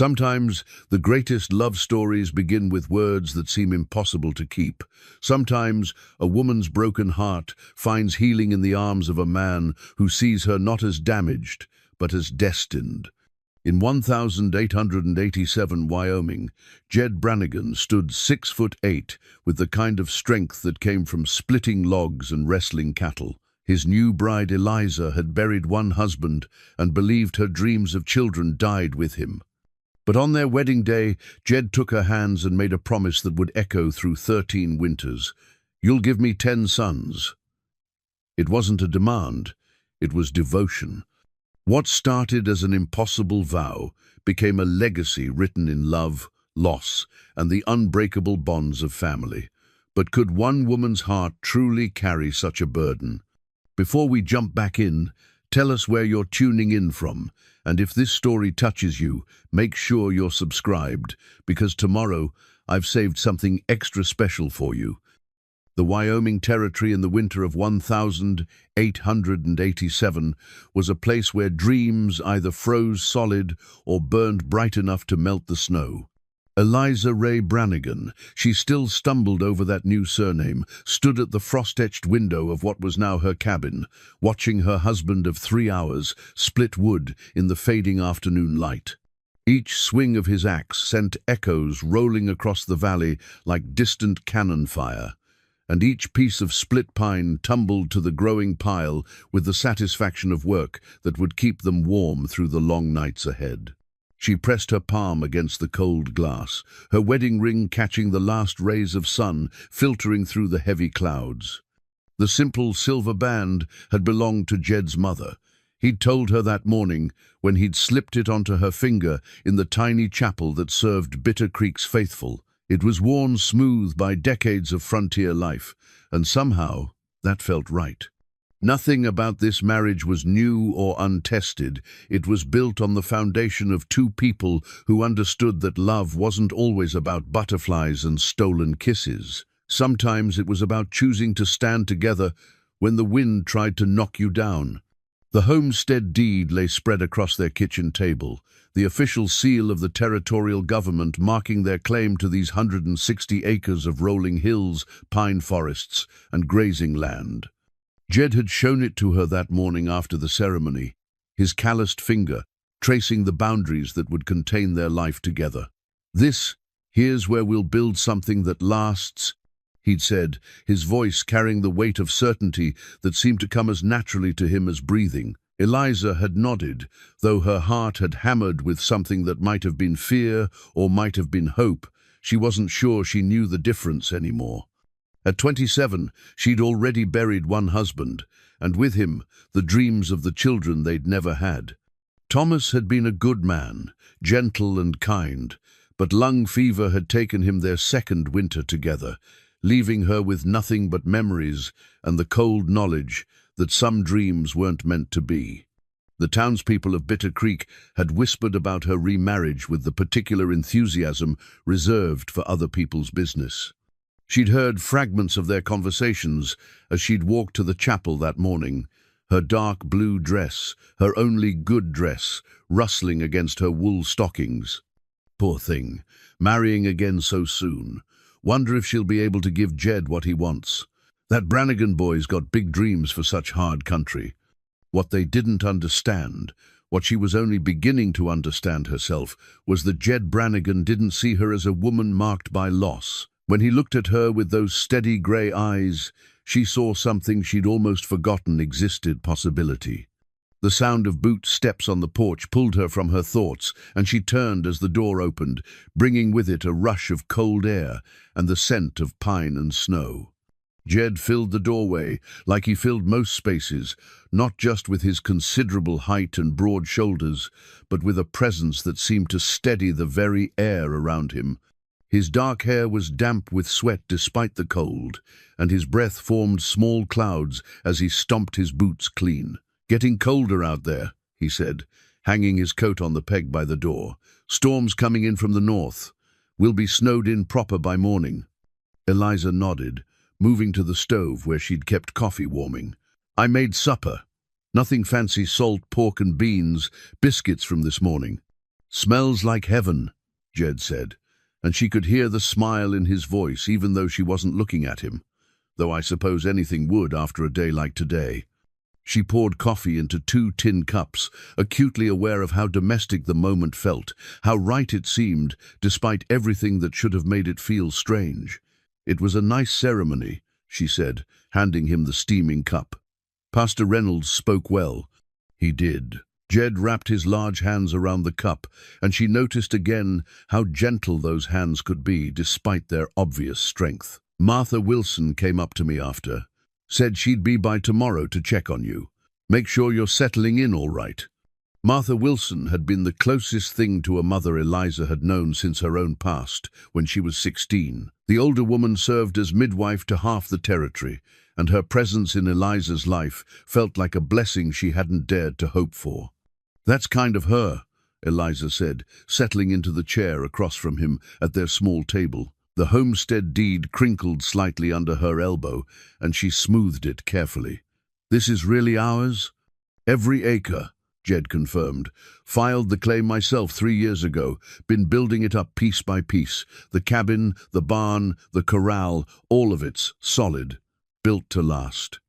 Sometimes the greatest love stories begin with words that seem impossible to keep. Sometimes a woman's broken heart finds healing in the arms of a man who sees her not as damaged, but as destined. In 1887 Wyoming, Jed Brannigan stood 6'8", with the kind of strength that came from splitting logs and wrestling cattle. His new bride Eliza had buried one husband and believed her dreams of children died with him. But on their wedding day, Jed took her hands and made a promise that would echo through 13 winters. "You'll give me 10 sons." It wasn't a demand, it was devotion. What started as an impossible vow became a legacy written in love, loss, and the unbreakable bonds of family. But could one woman's heart truly carry such a burden? Before we jump back in, tell us where you're tuning in from, and if this story touches you, make sure you're subscribed, because tomorrow I've saved something extra special for you. The Wyoming Territory in the winter of 1887 was a place where dreams either froze solid or burned bright enough to melt the snow. Eliza Ray Brannigan, she still stumbled over that new surname, stood at the frost-etched window of what was now her cabin, watching her husband of 3 hours split wood in the fading afternoon light. Each swing of his axe sent echoes rolling across the valley like distant cannon fire, and each piece of split pine tumbled to the growing pile with the satisfaction of work that would keep them warm through the long nights ahead. She pressed her palm against the cold glass, her wedding ring catching the last rays of sun filtering through the heavy clouds. The simple silver band had belonged to Jed's mother. He'd told her that morning when he'd slipped it onto her finger in the tiny chapel that served Bitter Creek's faithful. It was worn smooth by decades of frontier life, and somehow that felt right. Nothing about this marriage was new or untested. It was built on the foundation of two people who understood that love wasn't always about butterflies and stolen kisses. Sometimes it was about choosing to stand together when the wind tried to knock you down. The homestead deed lay spread across their kitchen table, the official seal of the territorial government marking their claim to these 160 acres of rolling hills, pine forests, and grazing land. Jed had shown it to her that morning after the ceremony, his calloused finger tracing the boundaries that would contain their life together. Here's where we'll build something that lasts," he'd said, his voice carrying the weight of certainty that seemed to come as naturally to him as breathing. Eliza had nodded, though her heart had hammered with something that might have been fear or might have been hope. She wasn't sure she knew the difference anymore. At 27, she'd already buried one husband, and with him, the dreams of the children they'd never had. Thomas had been a good man, gentle and kind, but lung fever had taken him their second winter together, leaving her with nothing but memories and the cold knowledge that some dreams weren't meant to be. The townspeople of Bitter Creek had whispered about her remarriage with the particular enthusiasm reserved for other people's business. She'd heard fragments of their conversations as she'd walked to the chapel that morning, her dark blue dress, her only good dress, rustling against her wool stockings. Poor thing, marrying again so soon. Wonder if she'll be able to give Jed what he wants. That Brannigan boy's got big dreams for such hard country. What they didn't understand, what she was only beginning to understand herself, was that Jed Brannigan didn't see her as a woman marked by loss. When he looked at her with those steady grey eyes, she saw something she'd almost forgotten existed possibility. The sound of boot steps on the porch pulled her from her thoughts, and she turned as the door opened, bringing with it a rush of cold air and the scent of pine and snow. Jed filled the doorway like he filled most spaces, not just with his considerable height and broad shoulders, but with a presence that seemed to steady the very air around him. His dark hair was damp with sweat despite the cold, and his breath formed small clouds as he stomped his boots clean. "Getting colder out there," he said, hanging his coat on the peg by the door. "Storms coming in from the north. We'll be snowed in proper by morning." Eliza nodded, moving to the stove where she'd kept coffee warming. "I made supper. Nothing fancy, salt, pork and beans, biscuits from this morning." "Smells like heaven," Jed said, and she could hear the smile in his voice even though she wasn't looking at him, though I suppose anything would after a day like today. She poured coffee into 2 tin cups, acutely aware of how domestic the moment felt, how right it seemed, despite everything that should have made it feel strange. "It was a nice ceremony," she said, handing him the steaming cup. "Pastor Reynolds spoke well." "He did." Jed wrapped his large hands around the cup, and she noticed again how gentle those hands could be despite their obvious strength. "Martha Wilson came up to me after. Said she'd be by tomorrow to check on you. Make sure you're settling in all right." Martha Wilson had been the closest thing to a mother Eliza had known since her own past, when she was 16. The older woman served as midwife to half the territory, and her presence in Eliza's life felt like a blessing she hadn't dared to hope for. "That's kind of her," Eliza said, settling into the chair across from him at their small table. The homestead deed crinkled slightly under her elbow, and she smoothed it carefully. "This is really ours?" "Every acre," Jed confirmed. "Filed the claim myself 3 years ago. Been building it up piece by piece. The cabin, the barn, the corral, all of it's solid. Built to last."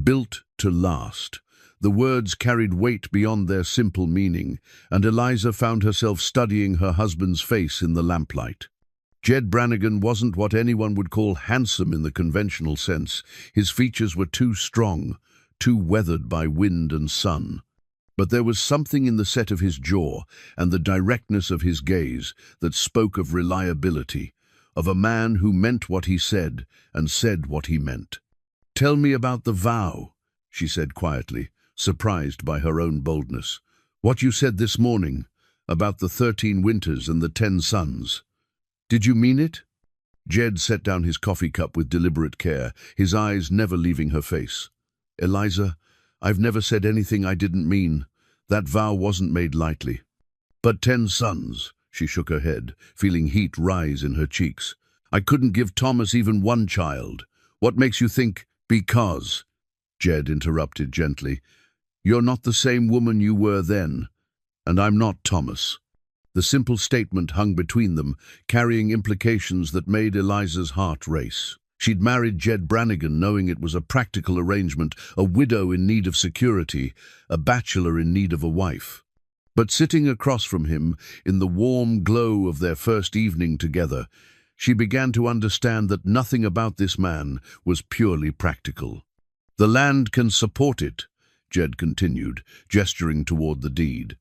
Built to last. The words carried weight beyond their simple meaning, and Eliza found herself studying her husband's face in the lamplight. Jed Brannigan wasn't what anyone would call handsome in the conventional sense. His features were too strong, too weathered by wind and sun. But there was something in the set of his jaw and the directness of his gaze that spoke of reliability, of a man who meant what he said and said what he meant. "Tell me about the vow," she said quietly, surprised by her own boldness. "What you said this morning, about the 13 winters and the 10 suns. Did you mean it?" Jed set down his coffee cup with deliberate care, his eyes never leaving her face. "Eliza, I've never said anything I didn't mean. That vow wasn't made lightly." "But 10 sons," she shook her head, feeling heat rise in her cheeks. "I couldn't give Thomas even 1 child. What makes you think—" "Because," Jed interrupted gently, "you're not the same woman you were then, and I'm not Thomas." The simple statement hung between them, carrying implications that made Eliza's heart race. She'd married Jed Brannigan knowing it was a practical arrangement, a widow in need of security, a bachelor in need of a wife. But sitting across from him, in the warm glow of their first evening together, she began to understand that nothing about this man was purely practical. "The land can support it," Jed continued, gesturing toward the deed.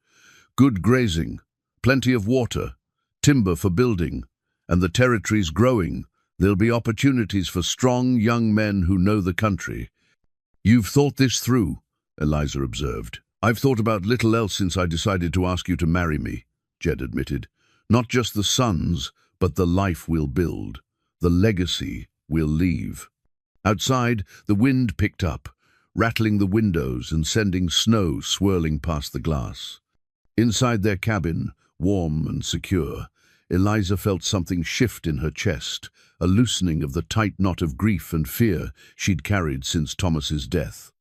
"Good grazing, plenty of water, timber for building, and the territory's growing. There'll be opportunities for strong young men who know the country." "You've thought this through," Eliza observed. "I've thought about little else since I decided to ask you to marry me," Jed admitted. "Not just the sons, but the life we'll build, the legacy we'll leave." Outside, the wind picked up, rattling the windows and sending snow swirling past the glass. Inside their cabin, warm and secure, Eliza felt something shift in her chest, a loosening of the tight knot of grief and fear she'd carried since Thomas's death.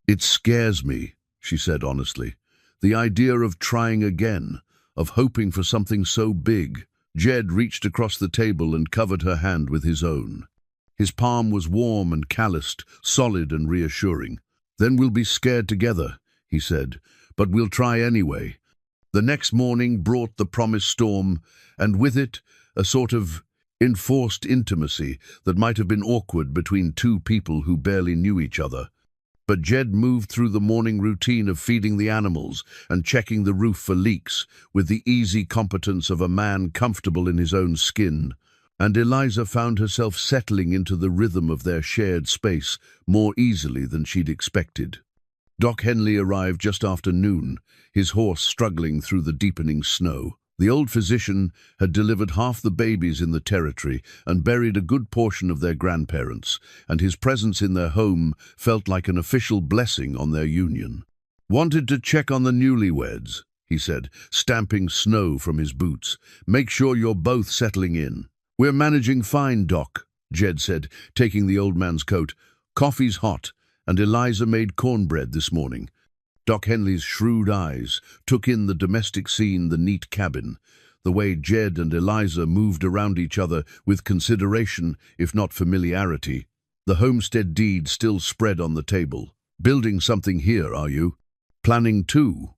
"It scares me," she said honestly. "The idea of trying again, of hoping for something so big." Jed reached across the table and covered her hand with his own. His palm was warm and calloused, solid and reassuring. "Then we'll be scared together," he said, "but we'll try anyway." The next morning brought the promised storm, and with it a sort of enforced intimacy that might have been awkward between 2 people who barely knew each other. But Jed moved through the morning routine of feeding the animals and checking the roof for leaks with the easy competence of a man comfortable in his own skin, and Eliza found herself settling into the rhythm of their shared space more easily than she'd expected. Doc Henley arrived just after noon, his horse struggling through the deepening snow. The old physician had delivered half the babies in the territory and buried a good portion of their grandparents, and his presence in their home felt like an official blessing on their union. "Wanted to check on the newlyweds," he said, stamping snow from his boots. "Make sure you're both settling in." "We're managing fine, Doc," Jed said, taking the old man's coat. "Coffee's hot, and Eliza made cornbread this morning." Doc Henley's shrewd eyes took in the domestic scene, the neat cabin, the way Jed and Eliza moved around each other with consideration, if not familiarity. The homestead deed still spread on the table. "Building something here, are you?" "Planning to,"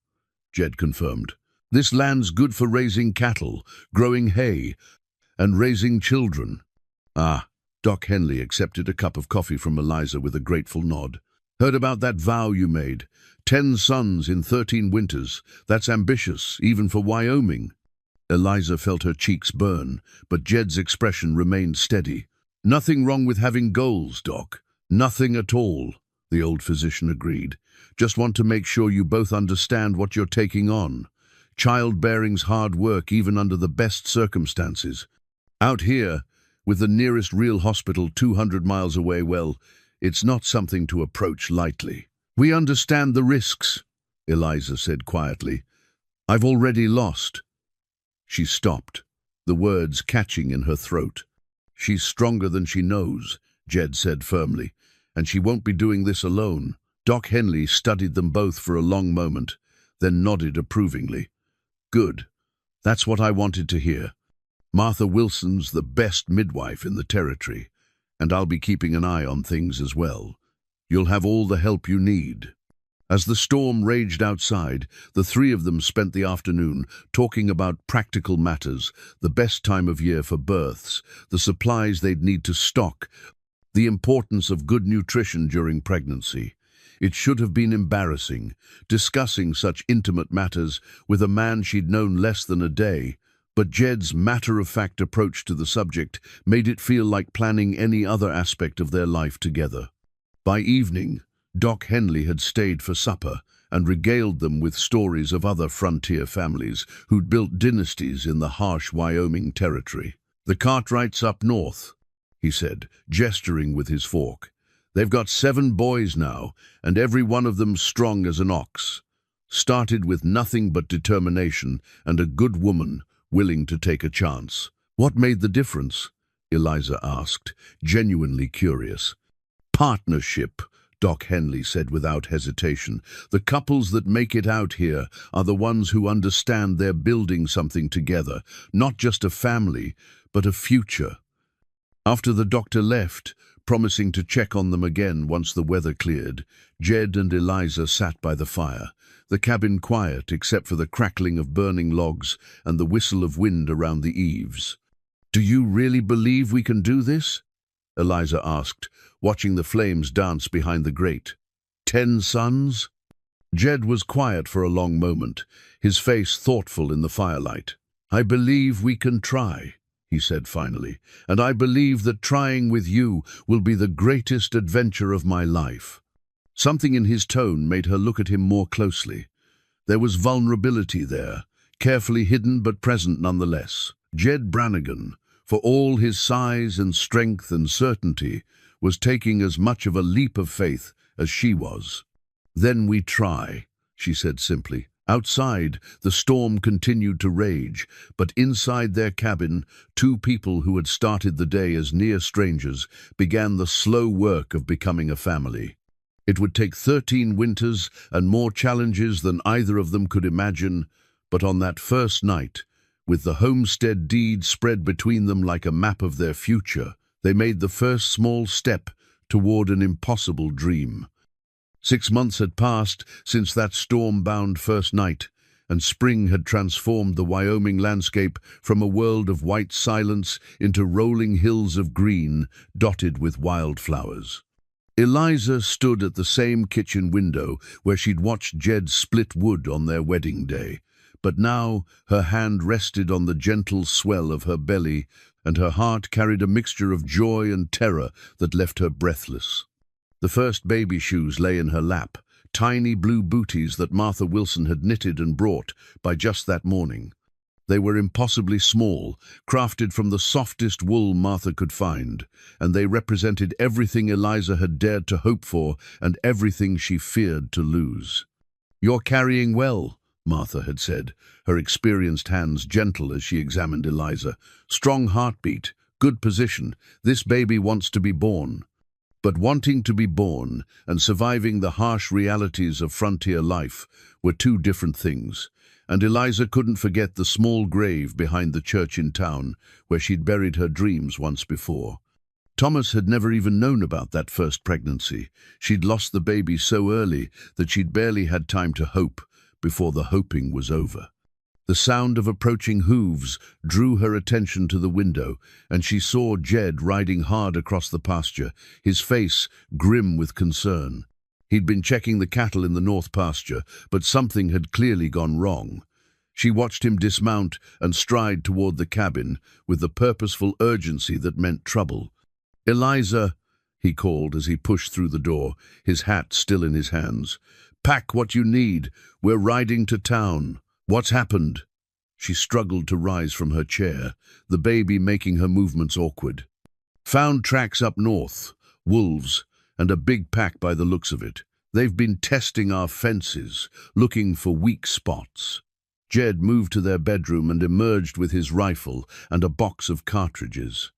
Jed confirmed. "This land's good for raising cattle, growing hay, and raising children." "Ah." Doc Henley accepted a cup of coffee from Eliza with a grateful nod. "Heard about that vow you made. 10 sons in 13 winters. That's ambitious, even for Wyoming." Eliza felt her cheeks burn, but Jed's expression remained steady. "Nothing wrong with having goals, Doc. Nothing at all," the old physician agreed. "Just want to make sure you both understand what you're taking on. Childbearing's hard work even under the best circumstances. Out here, with the nearest real hospital 200 miles away, well, it's not something to approach lightly." "We understand the risks," Eliza said quietly. "I've already lost." She stopped, the words catching in her throat. "She's stronger than she knows," Jed said firmly, "and she won't be doing this alone." Doc Henley studied them both for a long moment, then nodded approvingly. "Good. That's what I wanted to hear. Martha Wilson's the best midwife in the territory, and I'll be keeping an eye on things as well. You'll have all the help you need." As the storm raged outside, the three of them spent the afternoon talking about practical matters, the best time of year for births, the supplies they'd need to stock, the importance of good nutrition during pregnancy. It should have been embarrassing, discussing such intimate matters with a man she'd known less than a day, but Jed's matter-of-fact approach to the subject made it feel like planning any other aspect of their life together. By evening, Doc Henley had stayed for supper and regaled them with stories of other frontier families who'd built dynasties in the harsh Wyoming territory. "The Cartwrights up north," he said, gesturing with his fork. "They've got 7 boys now, and every one of them strong as an ox. Started with nothing but determination and a good woman willing to take a chance." "What made the difference?" Eliza asked, genuinely curious. "Partnership," Doc Henley said without hesitation. "The couples that make it out here are the ones who understand they're building something together, not just a family, but a future." After the doctor left, promising to check on them again once the weather cleared, Jed and Eliza sat by the fire, the cabin quiet except for the crackling of burning logs and the whistle of wind around the eaves. "Do you really believe we can do this?" Eliza asked, watching the flames dance behind the grate. 10 sons? Jed was quiet for a long moment, his face thoughtful in the firelight. "I believe we can try," he said finally, "and I believe that trying with you will be the greatest adventure of my life." Something in his tone made her look at him more closely. There was vulnerability there, carefully hidden but present nonetheless. Jed Brannigan, for all his size and strength and certainty, was taking as much of a leap of faith as she was. "Then we try," she said simply. Outside, the storm continued to rage, but inside their cabin, 2 people who had started the day as near strangers began the slow work of becoming a family. It would take 13 winters and more challenges than either of them could imagine, but on that first night, with the homestead deed spread between them like a map of their future, they made the first small step toward an impossible dream. 6 months had passed since that storm-bound first night, and spring had transformed the Wyoming landscape from a world of white silence into rolling hills of green dotted with wildflowers. Eliza stood at the same kitchen window where she'd watched Jed split wood on their wedding day, but now her hand rested on the gentle swell of her belly, and her heart carried a mixture of joy and terror that left her breathless. The first baby shoes lay in her lap, tiny blue booties that Martha Wilson had knitted and brought by just that morning. They were impossibly small, crafted from the softest wool Martha could find, and they represented everything Eliza had dared to hope for and everything she feared to lose. "You're carrying well," Martha had said, her experienced hands gentle as she examined Eliza. "Strong heartbeat, good position. This baby wants to be born." But wanting to be born and surviving the harsh realities of frontier life were two different things, and Eliza couldn't forget the small grave behind the church in town where she'd buried her dreams once before. Thomas had never even known about that first pregnancy. She'd lost the baby so early that she'd barely had time to hope before the hoping was over. The sound of approaching hooves drew her attention to the window, and she saw Jed riding hard across the pasture, his face grim with concern. He'd been checking the cattle in the north pasture, but something had clearly gone wrong. She watched him dismount and stride toward the cabin with the purposeful urgency that meant trouble. "Eliza," he called as he pushed through the door, his hat still in his hands. "Pack what you need. We're riding to town." "What's happened?" She struggled to rise from her chair, the baby making her movements awkward. "Found tracks up north, wolves, and a big pack by the looks of it. They've been testing our fences, looking for weak spots." Jed moved to their bedroom and emerged with his rifle and a box of cartridges.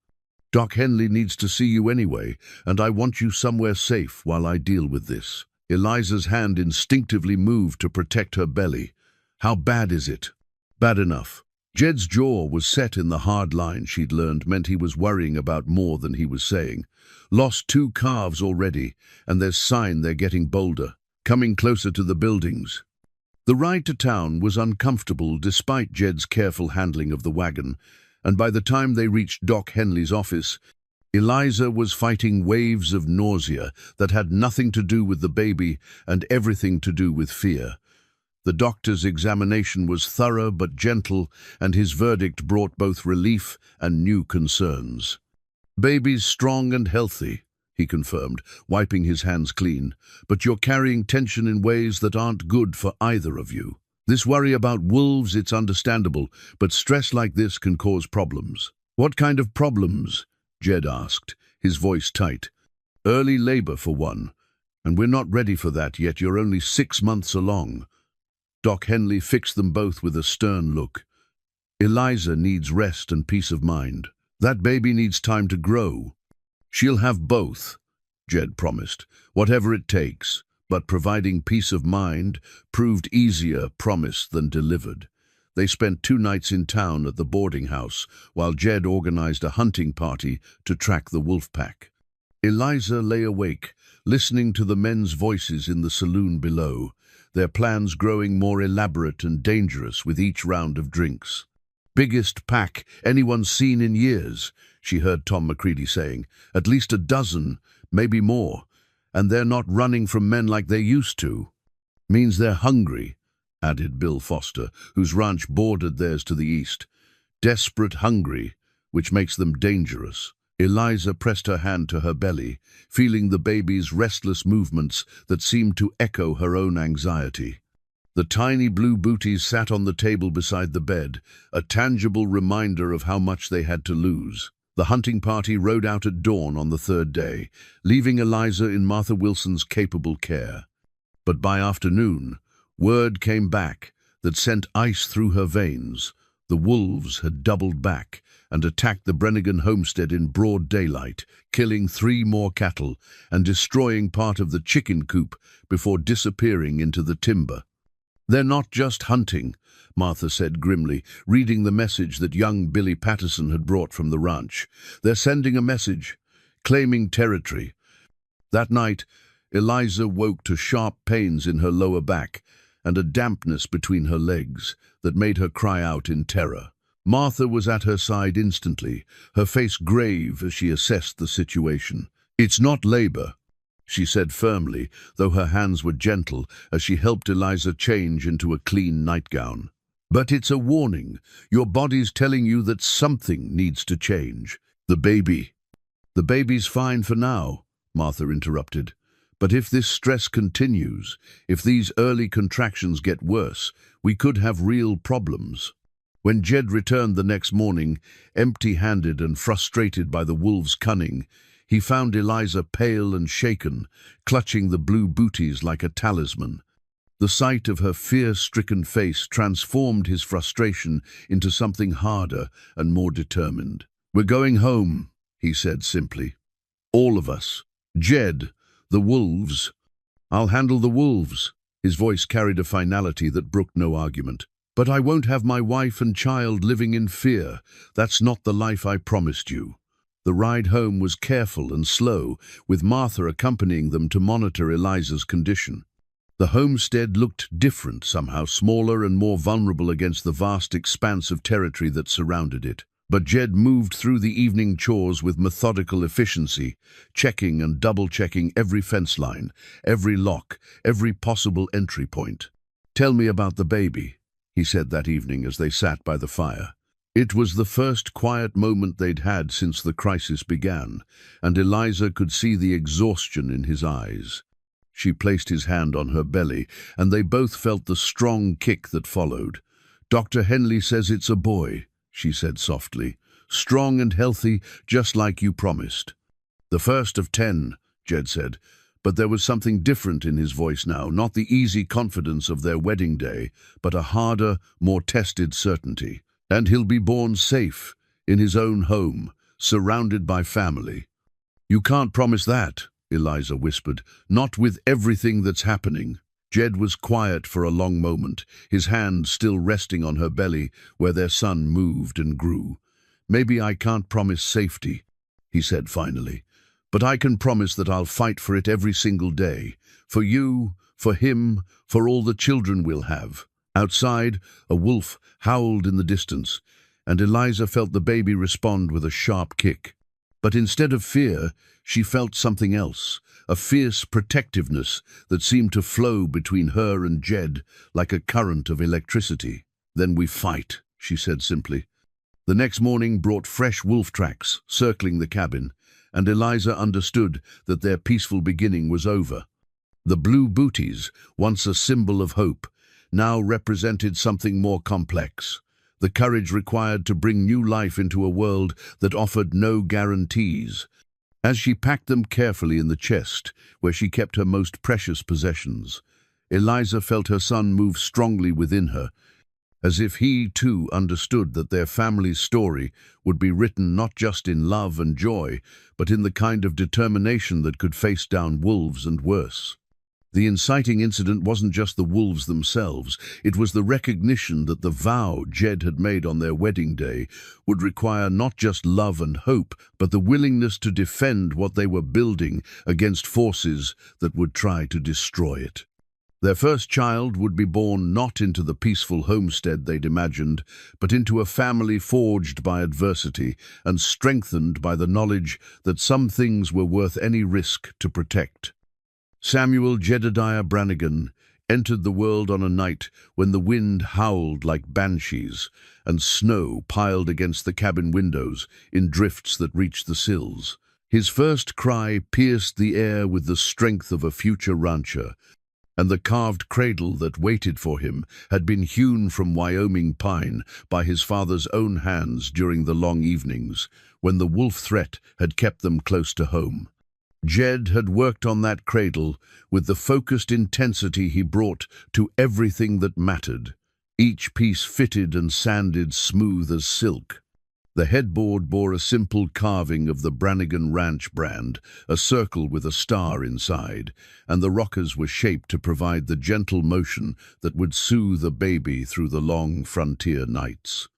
"Doc Henley needs to see you anyway, and I want you somewhere safe while I deal with this." Eliza's hand instinctively moved to protect her belly. "How bad is it?" "Bad enough." Jed's jaw was set in the hard line she'd learned meant he was worrying about more than he was saying. "Lost 2 calves already, and there's sign they're getting bolder, coming closer to the buildings." The ride to town was uncomfortable despite Jed's careful handling of the wagon, and by the time they reached Doc Henley's office, Eliza was fighting waves of nausea that had nothing to do with the baby and everything to do with fear. The doctor's examination was thorough but gentle, and his verdict brought both relief and new concerns. "Baby's strong and healthy," he confirmed, wiping his hands clean, "but you're carrying tension in ways that aren't good for either of you. This worry about wolves, it's understandable, but stress like this can cause problems." "What kind of problems?" Jed asked, his voice tight. "Early labor, for one, and we're not ready for that yet. You're only 6 months along." Doc Henley fixed them both with a stern look. "Eliza needs rest and peace of mind. That baby needs time to grow." "She'll have both," Jed promised, "whatever it takes." But providing peace of mind proved easier promised than delivered. They spent 2 nights in town at the boarding house, while Jed organized a hunting party to track the wolf pack. Eliza lay awake, listening to the men's voices in the saloon below, their plans growing more elaborate and dangerous with each round of drinks. "Biggest pack anyone's seen in years," she heard Tom McCready saying. "At least a dozen, maybe more. And they're not running from men like they used to." "Means they're hungry," added Bill Foster, whose ranch bordered theirs to the east. "Desperate hungry, which makes them dangerous." Eliza pressed her hand to her belly, feeling the baby's restless movements that seemed to echo her own anxiety. The tiny blue booties sat on the table beside the bed, a tangible reminder of how much they had to lose. The hunting party rode out at dawn on the 3rd day, leaving Eliza in Martha Wilson's capable care. But by afternoon, word came back that sent ice through her veins. The wolves had doubled back and attacked the Brannigan homestead in broad daylight, killing 3 more cattle and destroying part of the chicken coop before disappearing into the timber. "They're not just hunting," Martha said grimly, reading the message that young Billy Patterson had brought from the ranch. "They're sending a message, claiming territory." That night, Eliza woke to sharp pains in her lower back and a dampness between her legs that made her cry out in terror. Martha was at her side instantly, her face grave as she assessed the situation. "It's not labor," she said firmly, though her hands were gentle as she helped Eliza change into a clean nightgown. "But it's a warning. Your body's telling you that something needs to change. The baby." "The baby's fine for now," Martha interrupted. "But if this stress continues, if these early contractions get worse, we could have real problems." When Jed returned the next morning, empty-handed and frustrated by the wolves' cunning, he found Eliza pale and shaken, clutching the blue booties like a talisman. The sight of her fear-stricken face transformed his frustration into something harder and more determined. "We're going home," he said simply. "All of us." Jed, the wolves. I'll handle the wolves. His voice carried a finality that brooked no argument. But I won't have my wife and child living in fear. That's not the life I promised you. The ride home was careful and slow, with Martha accompanying them to monitor Eliza's condition. The homestead looked different, somehow smaller and more vulnerable against the vast expanse of territory that surrounded it. But Jed moved through the evening chores with methodical efficiency, checking and double-checking every fence line, every lock, every possible entry point. "Tell me about the baby," he said that evening as they sat by the fire. It was the first quiet moment they'd had since the crisis began, and Eliza could see the exhaustion in his eyes. She placed his hand on her belly, and they both felt the strong kick that followed. "Dr. Henley says it's a boy," she said softly. "Strong and healthy, just like you promised." "The first of 10, Jed said, but there was something different in his voice now, not the easy confidence of their wedding day, but a harder, more tested certainty. "And he'll be born safe, in his own home, surrounded by family." "You can't promise that," Eliza whispered, "not with everything that's happening." Jed was quiet for a long moment, his hand still resting on her belly where their son moved and grew. "Maybe I can't promise safety," he said finally, "but I can promise that I'll fight for it every single day. For you, for him, for all the children we'll have." Outside, a wolf howled in the distance, and Eliza felt the baby respond with a sharp kick. But instead of fear, she felt something else, a fierce protectiveness that seemed to flow between her and Jed like a current of electricity. "Then we fight," she said simply. The next morning brought fresh wolf tracks circling the cabin, and Eliza understood that their peaceful beginning was over. The blue booties, once a symbol of hope, now represented something more complex, the courage required to bring new life into a world that offered no guarantees. As she packed them carefully in the chest, where she kept her most precious possessions, Eliza felt her son move strongly within her, as if he too understood that their family's story would be written not just in love and joy, but in the kind of determination that could face down wolves and worse. The inciting incident wasn't just the wolves themselves, it was the recognition that the vow Jed had made on their wedding day would require not just love and hope, but the willingness to defend what they were building against forces that would try to destroy it. Their first child would be born not into the peaceful homestead they'd imagined, but into a family forged by adversity and strengthened by the knowledge that some things were worth any risk to protect. Samuel Jedediah Brannigan entered the world on a night when the wind howled like banshees and snow piled against the cabin windows in drifts that reached the sills. His first cry pierced the air with the strength of a future rancher, and the carved cradle that waited for him had been hewn from Wyoming pine by his father's own hands during the long evenings, when the wolf threat had kept them close to home. Jed had worked on that cradle with the focused intensity he brought to everything that mattered, each piece fitted and sanded smooth as silk. The headboard bore a simple carving of the Brannigan Ranch brand, a circle with a star inside, and the rockers were shaped to provide the gentle motion that would soothe a baby through the long frontier nights.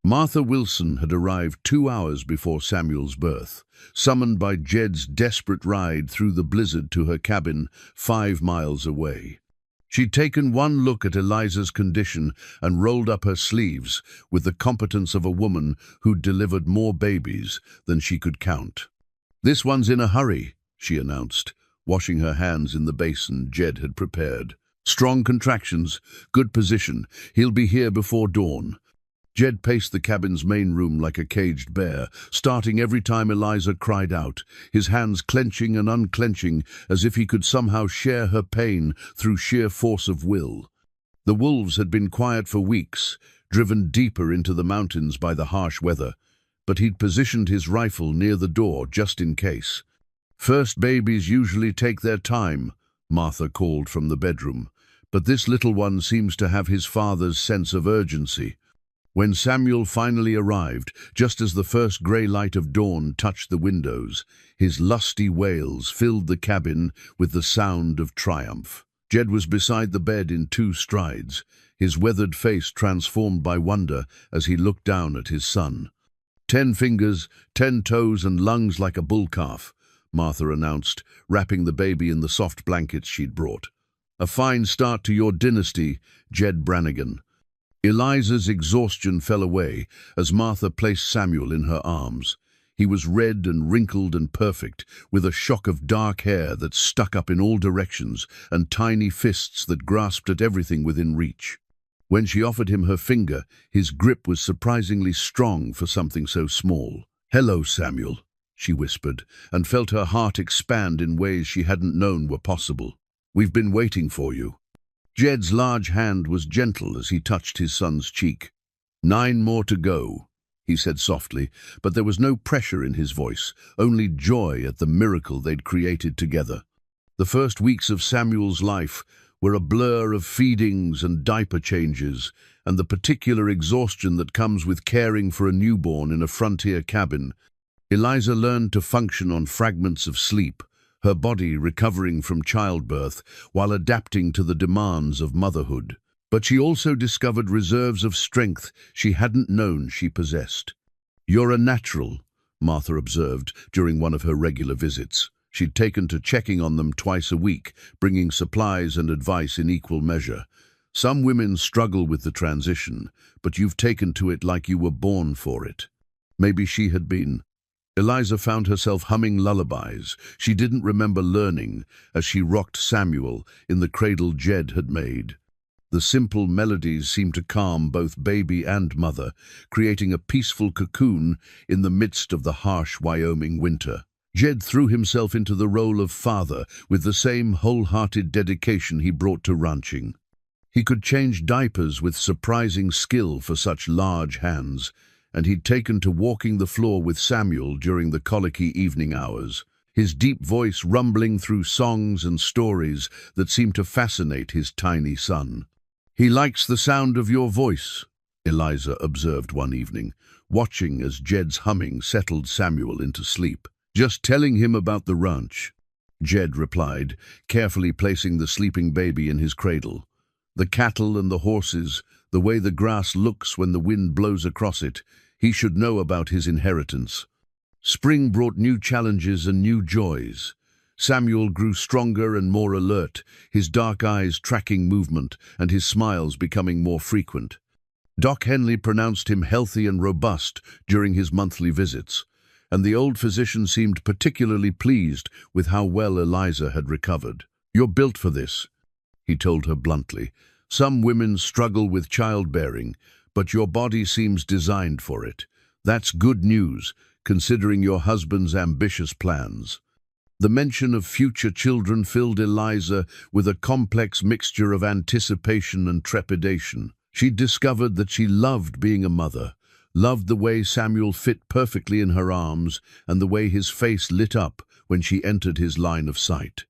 Martha Wilson had arrived 2 hours before Samuel's birth, summoned by Jed's desperate ride through the blizzard to her cabin 5 miles away. She'd taken one look at Eliza's condition and rolled up her sleeves with the competence of a woman who'd delivered more babies than she could count. "This one's in a hurry," she announced, washing her hands in the basin Jed had prepared. "Strong contractions, good position. He'll be here before dawn." Jed paced the cabin's main room like a caged bear, starting every time Eliza cried out, his hands clenching and unclenching as if he could somehow share her pain through sheer force of will. The wolves had been quiet for weeks, driven deeper into the mountains by the harsh weather, but he'd positioned his rifle near the door just in case. "First babies usually take their time," Martha called from the bedroom, "but this little one seems to have his father's sense of urgency." When Samuel finally arrived, just as the first grey light of dawn touched the windows, his lusty wails filled the cabin with the sound of triumph. Jed was beside the bed in 2 strides, his weathered face transformed by wonder as he looked down at his son. 10 fingers, 10 toes and lungs like a bull calf, Martha announced, wrapping the baby in the soft blankets she'd brought. A fine start to your dynasty, Jed Brannigan. Eliza's exhaustion fell away as Martha placed Samuel in her arms. He was red and wrinkled and perfect, with a shock of dark hair that stuck up in all directions and tiny fists that grasped at everything within reach. When she offered him her finger, his grip was surprisingly strong for something so small. "Hello, Samuel," she whispered, and felt her heart expand in ways she hadn't known were possible. "We've been waiting for you." Jed's large hand was gentle as he touched his son's cheek. 9 more to go, he said softly, but there was no pressure in his voice, only joy at the miracle they'd created together. The first weeks of Samuel's life were a blur of feedings and diaper changes, and the particular exhaustion that comes with caring for a newborn in a frontier cabin. Eliza learned to function on fragments of sleep, her body recovering from childbirth while adapting to the demands of motherhood. But she also discovered reserves of strength she hadn't known she possessed. "You're a natural," Martha observed during one of her regular visits. She'd taken to checking on them twice a week, bringing supplies and advice in equal measure. "Some women struggle with the transition, but you've taken to it like you were born for it." Maybe she had been. Eliza found herself humming lullabies she didn't remember learning as she rocked Samuel in the cradle Jed had made. The simple melodies seemed to calm both baby and mother, creating a peaceful cocoon in the midst of the harsh Wyoming winter. Jed threw himself into the role of father with the same wholehearted dedication he brought to ranching. He could change diapers with surprising skill for such large hands, and he'd taken to walking the floor with Samuel during the colicky evening hours, his deep voice rumbling through songs and stories that seemed to fascinate his tiny son. "He likes the sound of your voice," Eliza observed one evening, watching as Jed's humming settled Samuel into sleep. "Just telling him about the ranch," Jed replied, carefully placing the sleeping baby in his cradle. "The cattle and the horses, the way the grass looks when the wind blows across it, he should know about his inheritance." Spring brought new challenges and new joys. Samuel grew stronger and more alert, his dark eyes tracking movement and his smiles becoming more frequent. Doc Henley pronounced him healthy and robust during his monthly visits, and the old physician seemed particularly pleased with how well Eliza had recovered. "You're built for this," he told her bluntly. "Some women struggle with childbearing, but your body seems designed for it. That's good news, considering your husband's ambitious plans." The mention of future children filled Eliza with a complex mixture of anticipation and trepidation. She'd discovered that she loved being a mother, loved the way Samuel fit perfectly in her arms and the way his face lit up when she entered his line of sight.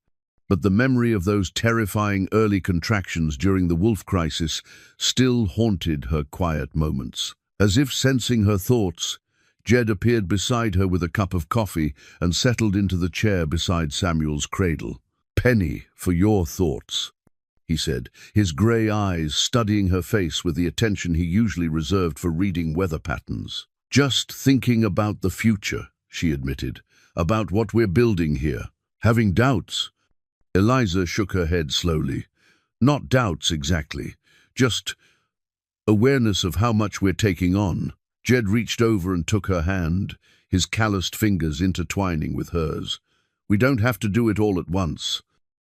But the memory of those terrifying early contractions during the wolf crisis still haunted her quiet moments. As if sensing her thoughts, Jed appeared beside her with a cup of coffee and settled into the chair beside Samuel's cradle. "Penny, for your thoughts," he said, his grey eyes studying her face with the attention he usually reserved for reading weather patterns. "Just thinking about the future," she admitted, "about what we're building here. Having doubts." Eliza shook her head slowly. "Not doubts exactly, just awareness of how much we're taking on." Jed reached over and took her hand, his calloused fingers intertwining with hers. "We don't have to do it all at once,"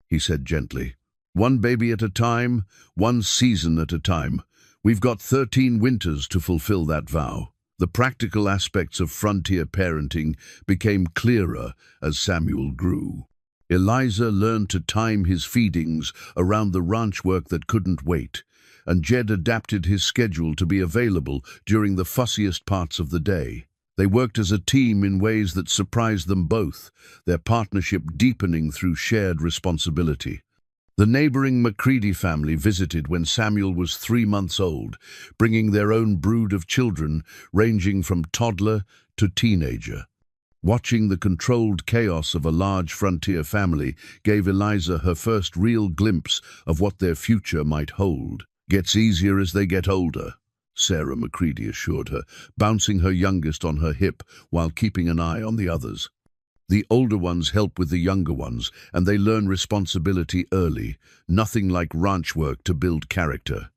he said gently. "One baby at a time, one season at a time. We've got 13 winters to fulfill that vow." The practical aspects of frontier parenting became clearer as Samuel grew. Eliza learned to time his feedings around the ranch work that couldn't wait, and Jed adapted his schedule to be available during the fussiest parts of the day. They worked as a team in ways that surprised them both, their partnership deepening through shared responsibility. The neighboring Macready family visited when Samuel was 3 months old, bringing their own brood of children ranging from toddler to teenager. Watching the controlled chaos of a large frontier family gave Eliza her first real glimpse of what their future might hold. "Gets easier as they get older," Sarah Macready assured her, bouncing her youngest on her hip while keeping an eye on the others. "The older ones help with the younger ones, and they learn responsibility early, nothing like ranch work to build character."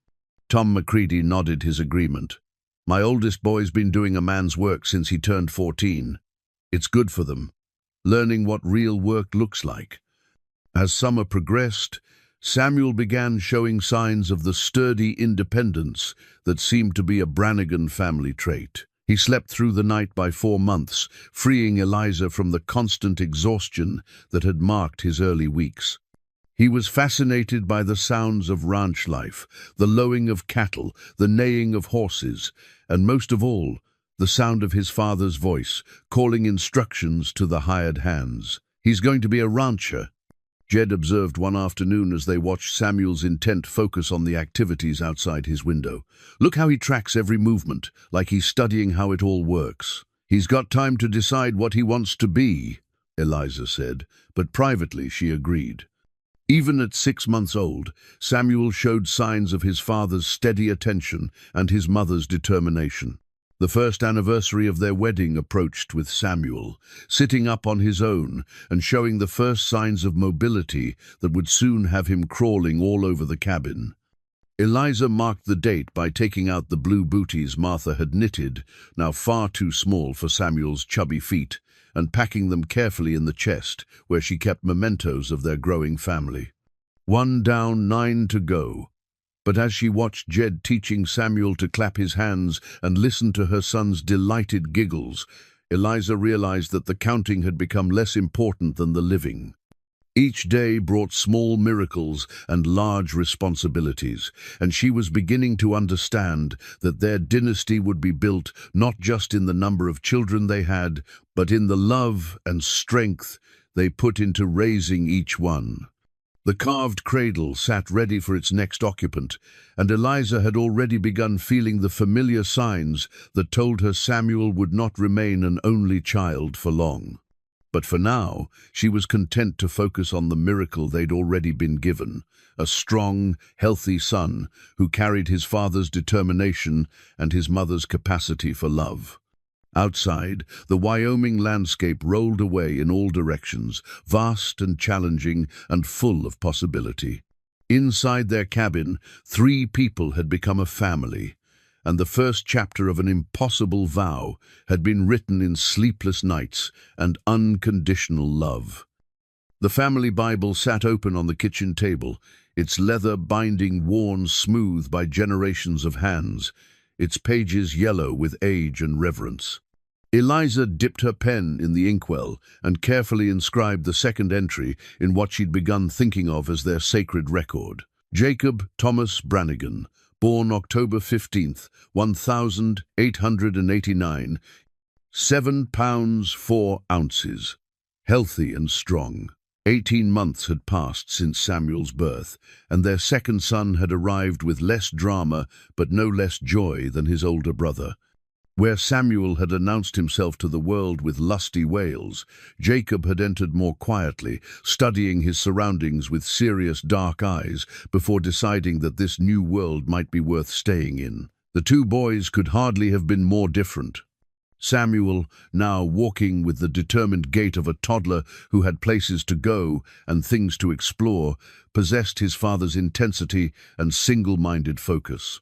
Tom Macready nodded his agreement. "My oldest boy's been doing a man's work since he turned 14. It's good for them, learning what real work looks like." As summer progressed, Samuel began showing signs of the sturdy independence that seemed to be a Brannigan family trait. He slept through the night by 4 months, freeing Eliza from the constant exhaustion that had marked his early weeks. He was fascinated by the sounds of ranch life, the lowing of cattle, the neighing of horses, and most of all, the sound of his father's voice, calling instructions to the hired hands. "He's going to be a rancher," Jed observed one afternoon as they watched Samuel's intent focus on the activities outside his window. "Look how he tracks every movement, like he's studying how it all works." "He's got time to decide what he wants to be," Eliza said, but privately she agreed. Even at 6 months old, Samuel showed signs of his father's steady attention and his mother's determination. The first anniversary of their wedding approached with Samuel, sitting up on his own and showing the first signs of mobility that would soon have him crawling all over the cabin. Eliza marked the date by taking out the blue booties Martha had knitted, now far too small for Samuel's chubby feet, and packing them carefully in the chest, where she kept mementos of their growing family. 1 down, 9 to go. But as she watched Jed teaching Samuel to clap his hands and listened to her son's delighted giggles, Eliza realized that the counting had become less important than the living. Each day brought small miracles and large responsibilities, and she was beginning to understand that their dynasty would be built not just in the number of children they had, but in the love and strength they put into raising each one. The carved cradle sat ready for its next occupant, and Eliza had already begun feeling the familiar signs that told her Samuel would not remain an only child for long. But for now, she was content to focus on the miracle they'd already been given, a strong, healthy son who carried his father's determination and his mother's capacity for love. Outside, the Wyoming landscape rolled away in all directions, vast and challenging and full of possibility. Inside their cabin, 3 people had become a family, and the first chapter of an impossible vow had been written in sleepless nights and unconditional love. The family Bible sat open on the kitchen table, its leather binding worn smooth by generations of hands, its pages yellow with age and reverence. Eliza dipped her pen in the inkwell and carefully inscribed the second entry in what she'd begun thinking of as their sacred record. Jacob Thomas Brannigan, born October 15th, 1889, 7 pounds 4 ounces, healthy and strong. 18 months had passed since Samuel's birth, and their second son had arrived with less drama but no less joy than his older brother. Where Samuel had announced himself to the world with lusty wails, Jacob had entered more quietly, studying his surroundings with serious dark eyes before deciding that this new world might be worth staying in. The 2 boys could hardly have been more different. Samuel, now walking with the determined gait of a toddler who had places to go and things to explore, possessed his father's intensity and single-minded focus.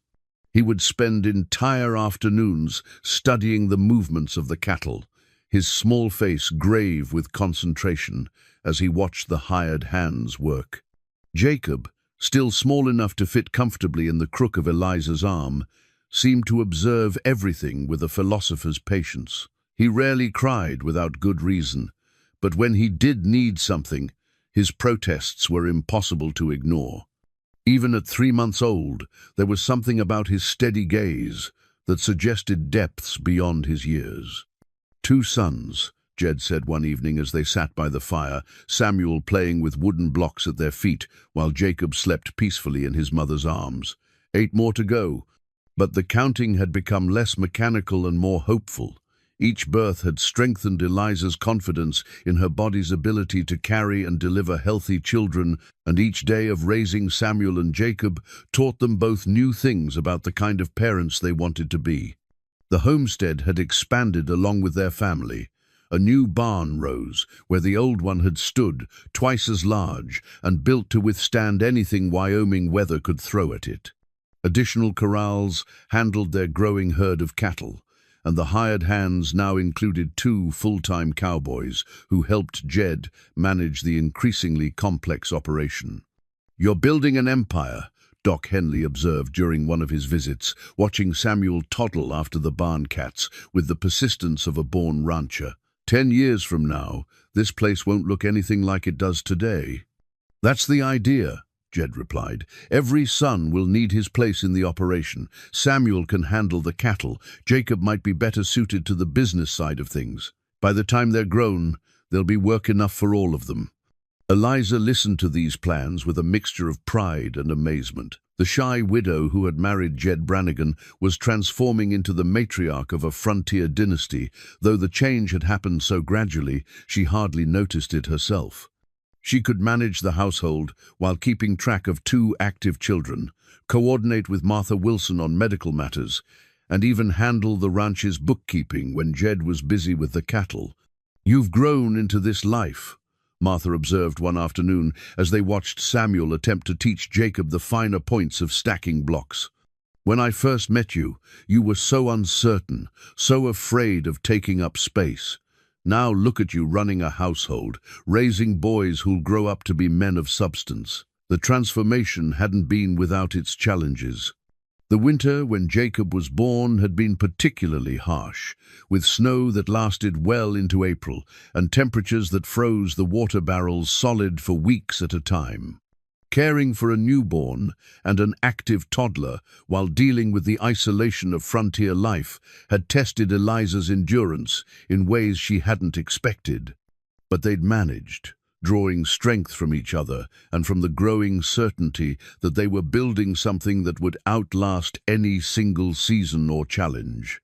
He would spend entire afternoons studying the movements of the cattle, his small face grave with concentration as he watched the hired hands work. Jacob, still small enough to fit comfortably in the crook of Eliza's arm, seemed to observe everything with a philosopher's patience. He rarely cried without good reason, but when he did need something, his protests were impossible to ignore. Even at 3 months old, there was something about his steady gaze that suggested depths beyond his years. 2 sons, Jed said one evening as they sat by the fire, Samuel playing with wooden blocks at their feet, while Jacob slept peacefully in his mother's arms. 8 more to go. But the counting had become less mechanical and more hopeful. Each birth had strengthened Eliza's confidence in her body's ability to carry and deliver healthy children, and each day of raising Samuel and Jacob taught them both new things about the kind of parents they wanted to be. The homestead had expanded along with their family. A new barn rose, where the old one had stood, twice as large, and built to withstand anything Wyoming weather could throw at it. Additional corrals handled their growing herd of cattle, and the hired hands now included 2 full-time cowboys who helped Jed manage the increasingly complex operation. "You're building an empire," Doc Henley observed during one of his visits, watching Samuel toddle after the barn cats with the persistence of a born rancher. 10 years from now, this place won't look anything like it does today. "That's the idea," Jed replied. "Every son will need his place in the operation. Samuel can handle the cattle. Jacob might be better suited to the business side of things. By the time they're grown, there'll be work enough for all of them." Eliza listened to these plans with a mixture of pride and amazement. The shy widow who had married Jed Brannigan was transforming into the matriarch of a frontier dynasty. Though the change had happened so gradually, she hardly noticed it herself. She could manage the household while keeping track of 2 active children, coordinate with Martha Wilson on medical matters, and even handle the ranch's bookkeeping when Jed was busy with the cattle. "You've grown into this life," Martha observed one afternoon as they watched Samuel attempt to teach Jacob the finer points of stacking blocks. "When I first met you, you were so uncertain, so afraid of taking up space. Now look at you running a household, raising boys who'll grow up to be men of substance." The transformation hadn't been without its challenges. The winter when Jacob was born had been particularly harsh, with snow that lasted well into April and temperatures that froze the water barrels solid for weeks at a time. Caring for a newborn and an active toddler while dealing with the isolation of frontier life had tested Eliza's endurance in ways she hadn't expected. But they'd managed, drawing strength from each other and from the growing certainty that they were building something that would outlast any single season or challenge.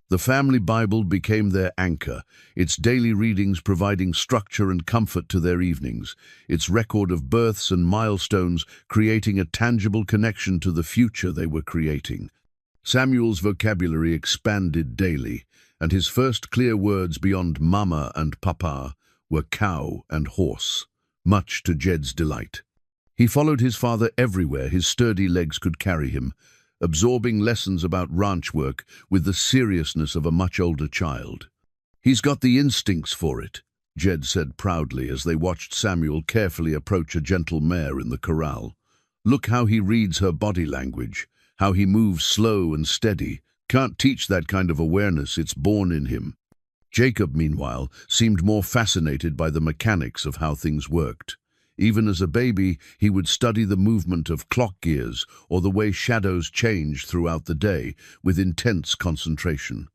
The family Bible became their anchor, its daily readings providing structure and comfort to their evenings, its record of births and milestones creating a tangible connection to the future they were creating. Samuel's vocabulary expanded daily, and his first clear words beyond mama and papa were cow and horse, much to Jed's delight. He followed his father everywhere his sturdy legs could carry him, absorbing lessons about ranch work with the seriousness of a much older child. "He's got the instincts for it," Jed said proudly as they watched Samuel carefully approach a gentle mare in the corral. "Look how he reads her body language, how he moves slow and steady. Can't teach that kind of awareness, it's born in him." Jacob, meanwhile, seemed more fascinated by the mechanics of how things worked. Even as a baby, he would study the movement of clock gears or the way shadows changed throughout the day with intense concentration.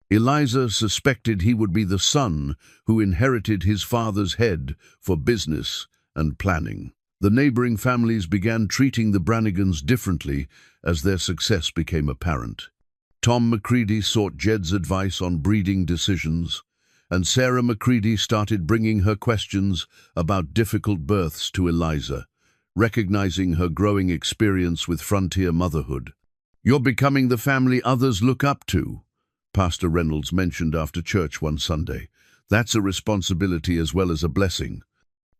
Eliza suspected he would be the son who inherited his father's head for business and planning. The neighboring families began treating the Brannigans differently as their success became apparent. Tom McCready sought Jed's advice on breeding decisions, and Sarah McCready started bringing her questions about difficult births to Eliza, recognizing her growing experience with frontier motherhood. "You're becoming the family others look up to," Pastor Reynolds mentioned after church one Sunday. "That's a responsibility as well as a blessing."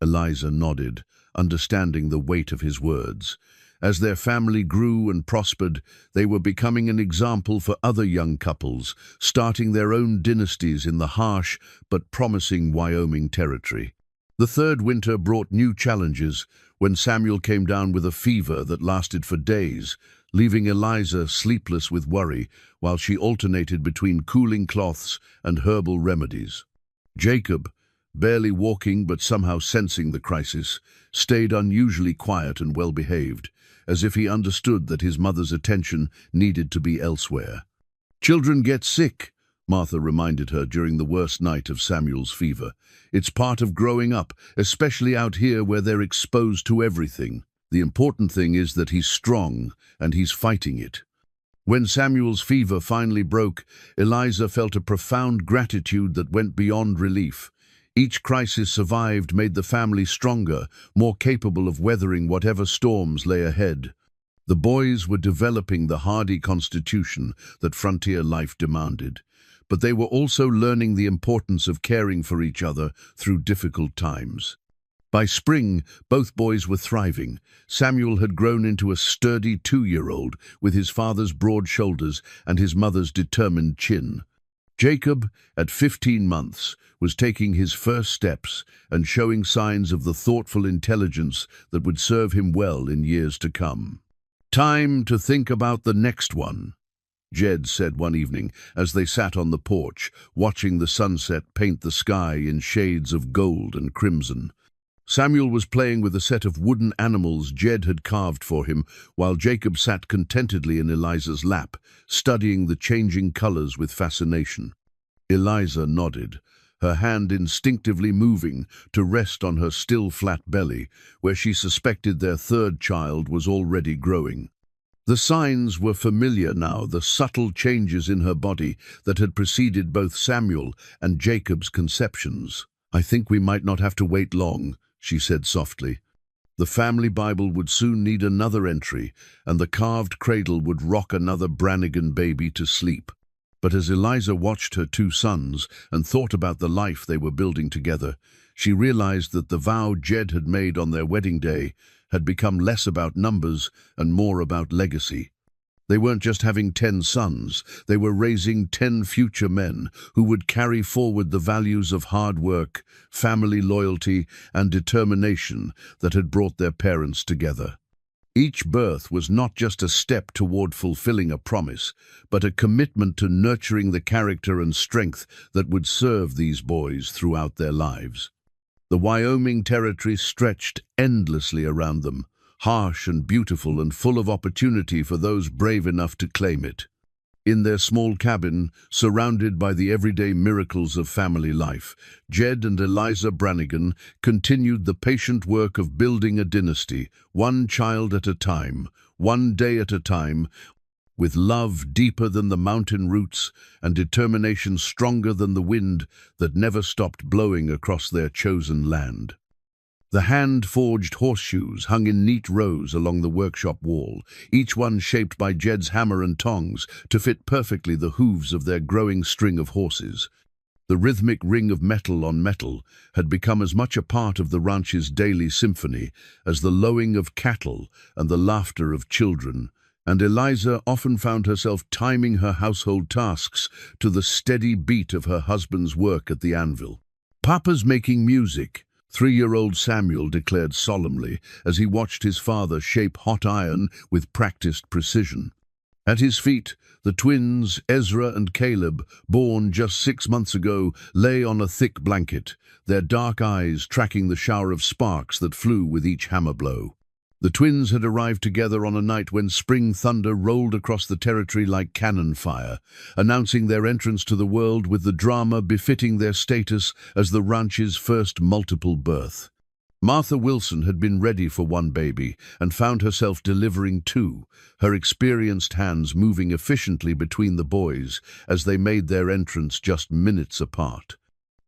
Eliza nodded, understanding the weight of his words. As their family grew and prospered, they were becoming an example for other young couples, starting their own dynasties in the harsh but promising Wyoming territory. The third winter brought new challenges when Samuel came down with a fever that lasted for days, leaving Eliza sleepless with worry while she alternated between cooling cloths and herbal remedies. Jacob, barely walking but somehow sensing the crisis, stayed unusually quiet and well-behaved, as if he understood that his mother's attention needed to be elsewhere. "Children get sick," Martha reminded her during the worst night of Samuel's fever. It's part of growing up, especially out here where they're exposed to everything. The important thing is that he's strong and he's fighting it. When Samuel's fever finally broke, Eliza felt a profound gratitude that went beyond relief. Each crisis survived made the family stronger, more capable of weathering whatever storms lay ahead. The boys were developing the hardy constitution that frontier life demanded, but they were also learning the importance of caring for each other through difficult times. By spring, both boys were thriving. Samuel had grown into a sturdy 2-year-old with his father's broad shoulders and his mother's determined chin. Jacob, at 15 months, was taking his first steps and showing signs of the thoughtful intelligence that would serve him well in years to come. "Time to think about the next one," Jed said one evening as they sat on the porch, watching the sunset paint the sky in shades of gold and crimson. Samuel was playing with a set of wooden animals Jed had carved for him, while Jacob sat contentedly in Eliza's lap, studying the changing colors with fascination. Eliza nodded, her hand instinctively moving to rest on her still flat belly, where she suspected their third child was already growing. The signs were familiar now, the subtle changes in her body that had preceded both Samuel and Jacob's conceptions. "I think we might not have to wait long," she said softly. The family Bible would soon need another entry, and the carved cradle would rock another Brannigan baby to sleep. But as Eliza watched her 2 sons and thought about the life they were building together, she realized that the vow Jed had made on their wedding day had become less about numbers and more about legacy. They weren't just having 10 sons, they were raising 10 future men who would carry forward the values of hard work, family loyalty, and determination that had brought their parents together. Each birth was not just a step toward fulfilling a promise, but a commitment to nurturing the character and strength that would serve these boys throughout their lives. The Wyoming territory stretched endlessly around them, harsh and beautiful and full of opportunity for those brave enough to claim it. In their small cabin, surrounded by the everyday miracles of family life, Jed and Eliza Brannigan continued the patient work of building a dynasty, one child at a time, one day at a time, with love deeper than the mountain roots and determination stronger than the wind that never stopped blowing across their chosen land. The hand-forged horseshoes hung in neat rows along the workshop wall, each one shaped by Jed's hammer and tongs to fit perfectly the hooves of their growing string of horses. The rhythmic ring of metal on metal had become as much a part of the ranch's daily symphony as the lowing of cattle and the laughter of children, and Eliza often found herself timing her household tasks to the steady beat of her husband's work at the anvil. "Papa's making music," 3-year-old Samuel declared solemnly as he watched his father shape hot iron with practiced precision. At his feet, the twins, Ezra and Caleb, born just 6 months ago, lay on a thick blanket, their dark eyes tracking the shower of sparks that flew with each hammer blow. The twins had arrived together on a night when spring thunder rolled across the territory like cannon fire, announcing their entrance to the world with the drama befitting their status as the ranch's first multiple birth. Martha Wilson had been ready for one baby and found herself delivering 2, her experienced hands moving efficiently between the boys as they made their entrance just minutes apart.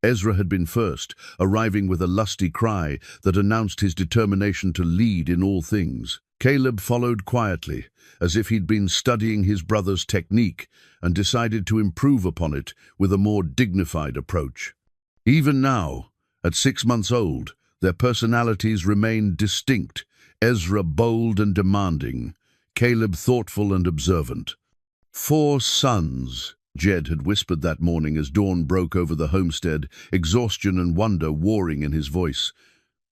Ezra had been first, arriving with a lusty cry that announced his determination to lead in all things. Caleb followed quietly, as if he'd been studying his brother's technique and decided to improve upon it with a more dignified approach. Even now, at 6 months old, their personalities remained distinct, Ezra bold and demanding, Caleb thoughtful and observant. 4 sons, Jed had whispered that morning as dawn broke over the homestead, exhaustion and wonder warring in his voice.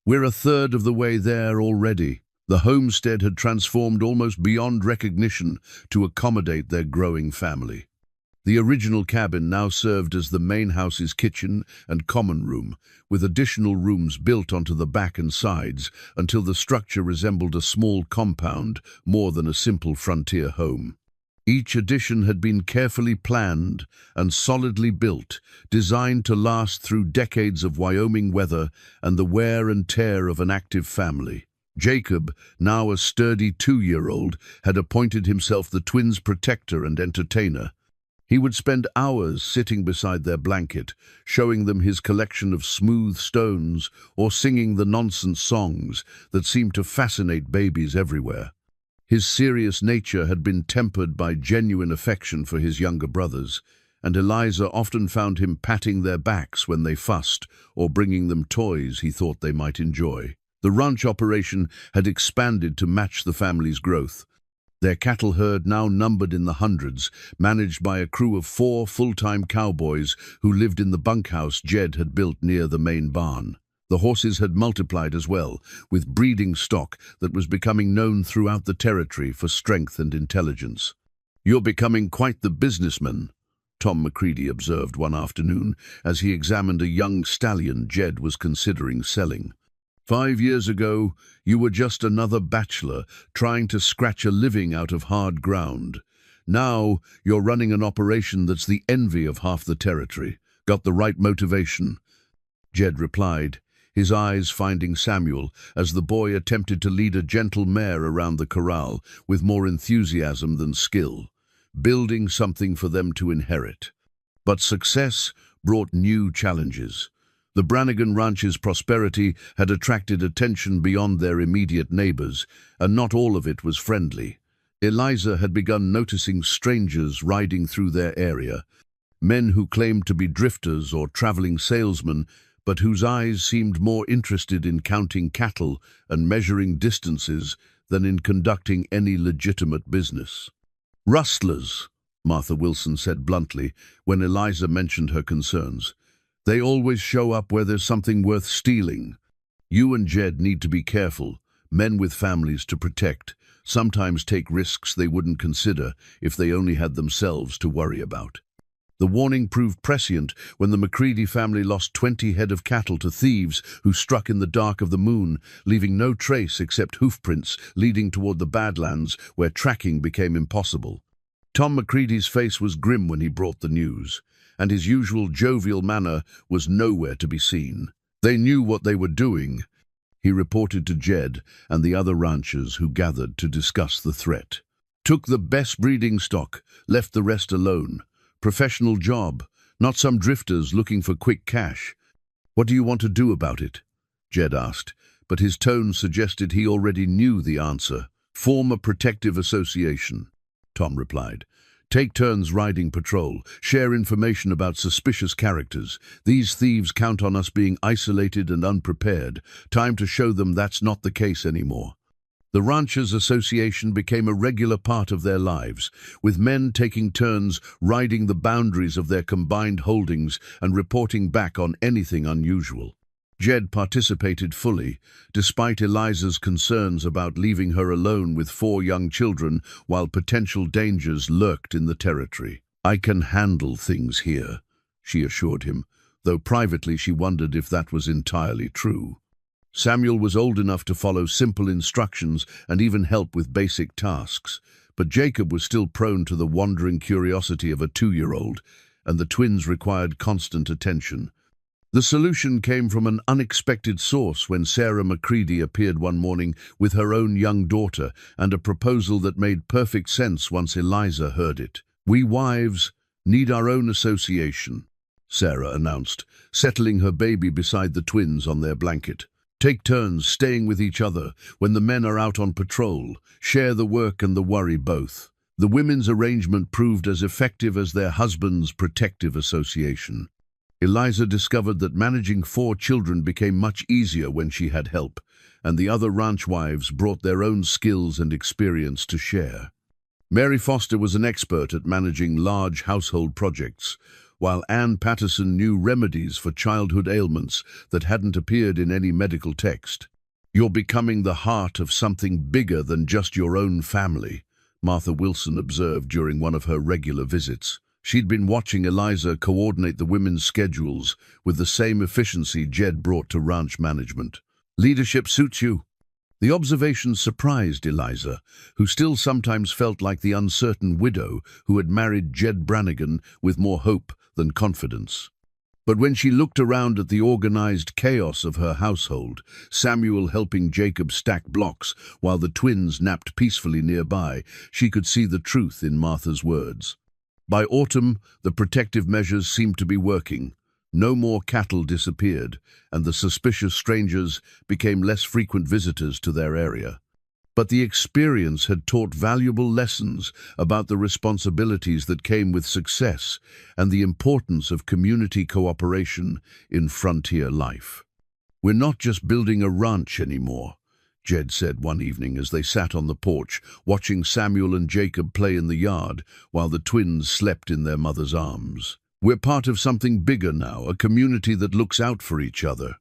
"We're a third of the way there already." The homestead had transformed almost beyond recognition to accommodate their growing family. The original cabin now served as the main house's kitchen and common room, with additional rooms built onto the back and sides until the structure resembled a small compound more than a simple frontier home. Each addition had been carefully planned and solidly built, designed to last through decades of Wyoming weather and the wear and tear of an active family. Jacob, now a sturdy 2-year-old, had appointed himself the twins' protector and entertainer. He would spend hours sitting beside their blanket, showing them his collection of smooth stones or singing the nonsense songs that seemed to fascinate babies everywhere. His serious nature had been tempered by genuine affection for his younger brothers, and Eliza often found him patting their backs when they fussed or bringing them toys he thought they might enjoy. The ranch operation had expanded to match the family's growth. Their cattle herd now numbered in the hundreds, managed by a crew of 4 full-time cowboys who lived in the bunkhouse Jed had built near the main barn. The horses had multiplied as well, with breeding stock that was becoming known throughout the territory for strength and intelligence. "You're becoming quite the businessman," Tom McCready observed one afternoon as he examined a young stallion Jed was considering selling. "5 years ago, you were just another bachelor trying to scratch a living out of hard ground. Now, you're running an operation that's the envy of half the territory. Got the right motivation?" Jed replied, his eyes finding Samuel as the boy attempted to lead a gentle mare around the corral with more enthusiasm than skill, building something for them to inherit. But success brought new challenges. The Brannigan Ranch's prosperity had attracted attention beyond their immediate neighbors, and not all of it was friendly. Eliza had begun noticing strangers riding through their area, men who claimed to be drifters or traveling salesmen, but whose eyes seemed more interested in counting cattle and measuring distances than in conducting any legitimate business. "Rustlers," Martha Wilson said bluntly when Eliza mentioned her concerns. "They always show up where there's something worth stealing. You and Jed need to be careful. Men with families to protect sometimes take risks they wouldn't consider if they only had themselves to worry about." The warning proved prescient when the McCready family lost 20 head of cattle to thieves who struck in the dark of the moon, leaving no trace except hoofprints leading toward the Badlands where tracking became impossible. Tom McCready's face was grim when he brought the news, and his usual jovial manner was nowhere to be seen. "They knew what they were doing," he reported to Jed and the other ranchers who gathered to discuss the threat. "Took the best breeding stock, left the rest alone. Professional job, not some drifters looking for quick cash." "What do you want to do about it?" Jed asked, but his tone suggested he already knew the answer. "Form a protective association," Tom replied. "Take turns riding patrol, share information about suspicious characters. These thieves count on us being isolated and unprepared. Time to show them that's not the case anymore." The Ranchers Association became a regular part of their lives, with men taking turns riding the boundaries of their combined holdings and reporting back on anything unusual. Jed participated fully, despite Eliza's concerns about leaving her alone with 4 young children while potential dangers lurked in the territory. "I can handle things here," she assured him, though privately she wondered if that was entirely true. Samuel was old enough to follow simple instructions and even help with basic tasks, but Jacob was still prone to the wandering curiosity of a 2-year-old, and the twins required constant attention. The solution came from an unexpected source when Sarah McCready appeared one morning with her own young daughter and a proposal that made perfect sense once Eliza heard it. "We wives need our own association," Sarah announced, settling her baby beside the twins on their blanket. "Take turns staying with each other when the men are out on patrol. Share the work and the worry both." The women's arrangement proved as effective as their husbands' protective association. Eliza discovered that managing 4 children became much easier when she had help, and the other ranch wives brought their own skills and experience to share. Mary Foster was an expert at managing large household projects, while Ann Patterson knew remedies for childhood ailments that hadn't appeared in any medical text. "You're becoming the heart of something bigger than just your own family," Martha Wilson observed during one of her regular visits. She'd been watching Eliza coordinate the women's schedules with the same efficiency Jed brought to ranch management. "Leadership suits you," The observation surprised Eliza, who still sometimes felt like the uncertain widow who had married Jed Brannigan with more hope than confidence. But when she looked around at the organized chaos of her household, Samuel helping Jacob stack blocks while the twins napped peacefully nearby, she could see the truth in Martha's words. By autumn, the protective measures seemed to be working. No more cattle disappeared, and the suspicious strangers became less frequent visitors to their area. But the experience had taught valuable lessons about the responsibilities that came with success and the importance of community cooperation in frontier life. "We're not just building a ranch anymore," Jed said one evening as they sat on the porch, watching Samuel and Jacob play in the yard while the twins slept in their mother's arms. "We're part of something bigger now, a community that looks out for each other."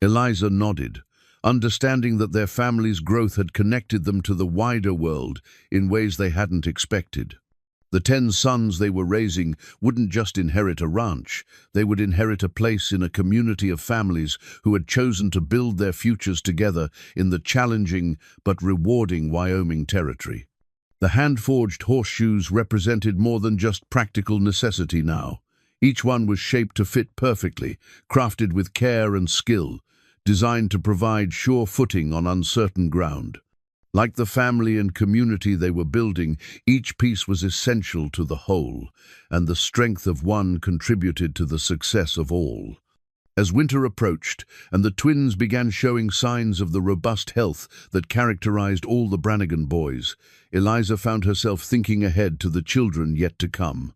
Eliza nodded, understanding that their family's growth had connected them to the wider world in ways they hadn't expected. The 10 sons they were raising wouldn't just inherit a ranch, they would inherit a place in a community of families who had chosen to build their futures together in the challenging but rewarding Wyoming territory. The hand-forged horseshoes represented more than just practical necessity now. Each one was shaped to fit perfectly, crafted with care and skill, designed to provide sure footing on uncertain ground. Like the family and community they were building, each piece was essential to the whole, and the strength of one contributed to the success of all. As winter approached, and the twins began showing signs of the robust health that characterized all the Brannigan boys, Eliza found herself thinking ahead to the children yet to come.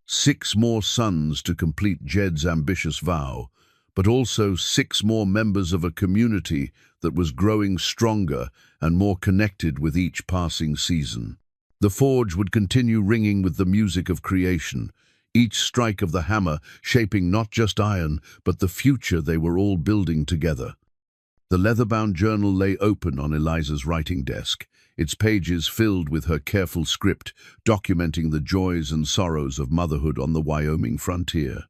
6 more sons to complete Jed's ambitious vow, but also 6 more members of a community that was growing stronger and more connected with each passing season. The forge would continue ringing with the music of creation, each strike of the hammer shaping not just iron, but the future they were all building together. The leather-bound journal lay open on Eliza's writing desk, its pages filled with her careful script, documenting the joys and sorrows of motherhood on the Wyoming frontier.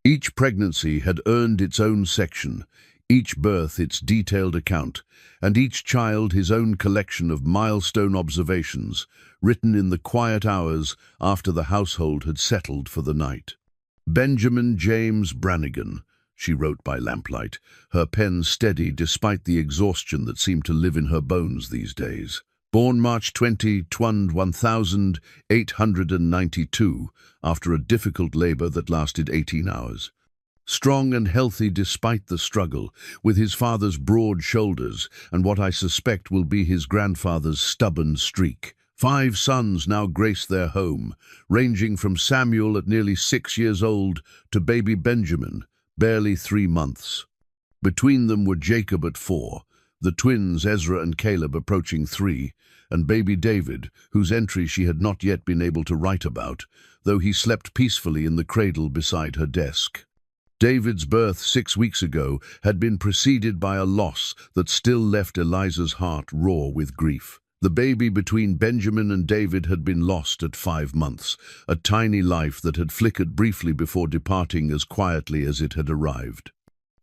Each pregnancy had earned its own section, each birth its detailed account, and each child his own collection of milestone observations, written in the quiet hours after the household had settled for the night. "Benjamin James Brannigan," she wrote by lamplight, her pen steady despite the exhaustion that seemed to live in her bones these days. Born March 20, 1892, after a difficult labor that lasted 18 hours. Strong and healthy despite the struggle, with his father's broad shoulders and what I suspect will be his grandfather's stubborn streak. 5 sons now grace their home, ranging from Samuel at nearly 6 years old to baby Benjamin, barely 3 months. Between them were Jacob at 4, the twins Ezra and Caleb approaching 3, and baby David, whose entry she had not yet been able to write about, though he slept peacefully in the cradle beside her desk. David's birth 6 weeks ago had been preceded by a loss that still left Eliza's heart raw with grief. The baby between Benjamin and David had been lost at 5 months, a tiny life that had flickered briefly before departing as quietly as it had arrived.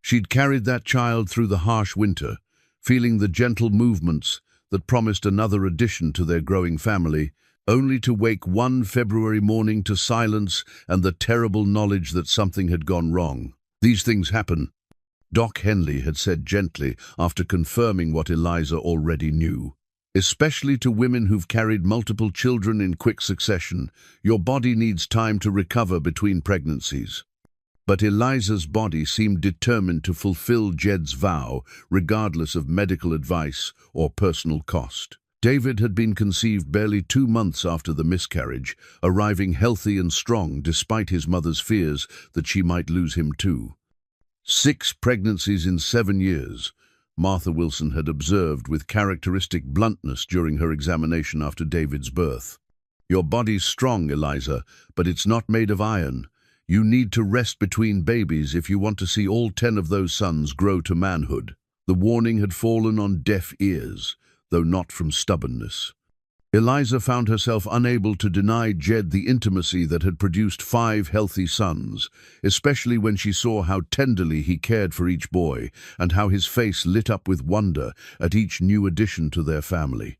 She'd carried that child through the harsh winter, feeling the gentle movements that promised another addition to their growing family, only to wake one February morning to silence and the terrible knowledge that something had gone wrong. "These things happen," Doc Henley had said gently after confirming what Eliza already knew. "Especially to women who've carried multiple children in quick succession, your body needs time to recover between pregnancies." But Eliza's body seemed determined to fulfill Jed's vow, regardless of medical advice or personal cost. David had been conceived barely 2 months after the miscarriage, arriving healthy and strong despite his mother's fears that she might lose him too. 6 pregnancies in 7 years, Martha Wilson had observed with characteristic bluntness during her examination after David's birth. "Your body's strong, Eliza, but it's not made of iron. You need to rest between babies if you want to see all 10 of those sons grow to manhood." The warning had fallen on deaf ears, though not from stubbornness. Eliza found herself unable to deny Jed the intimacy that had produced 5 healthy sons, especially when she saw how tenderly he cared for each boy and how his face lit up with wonder at each new addition to their family.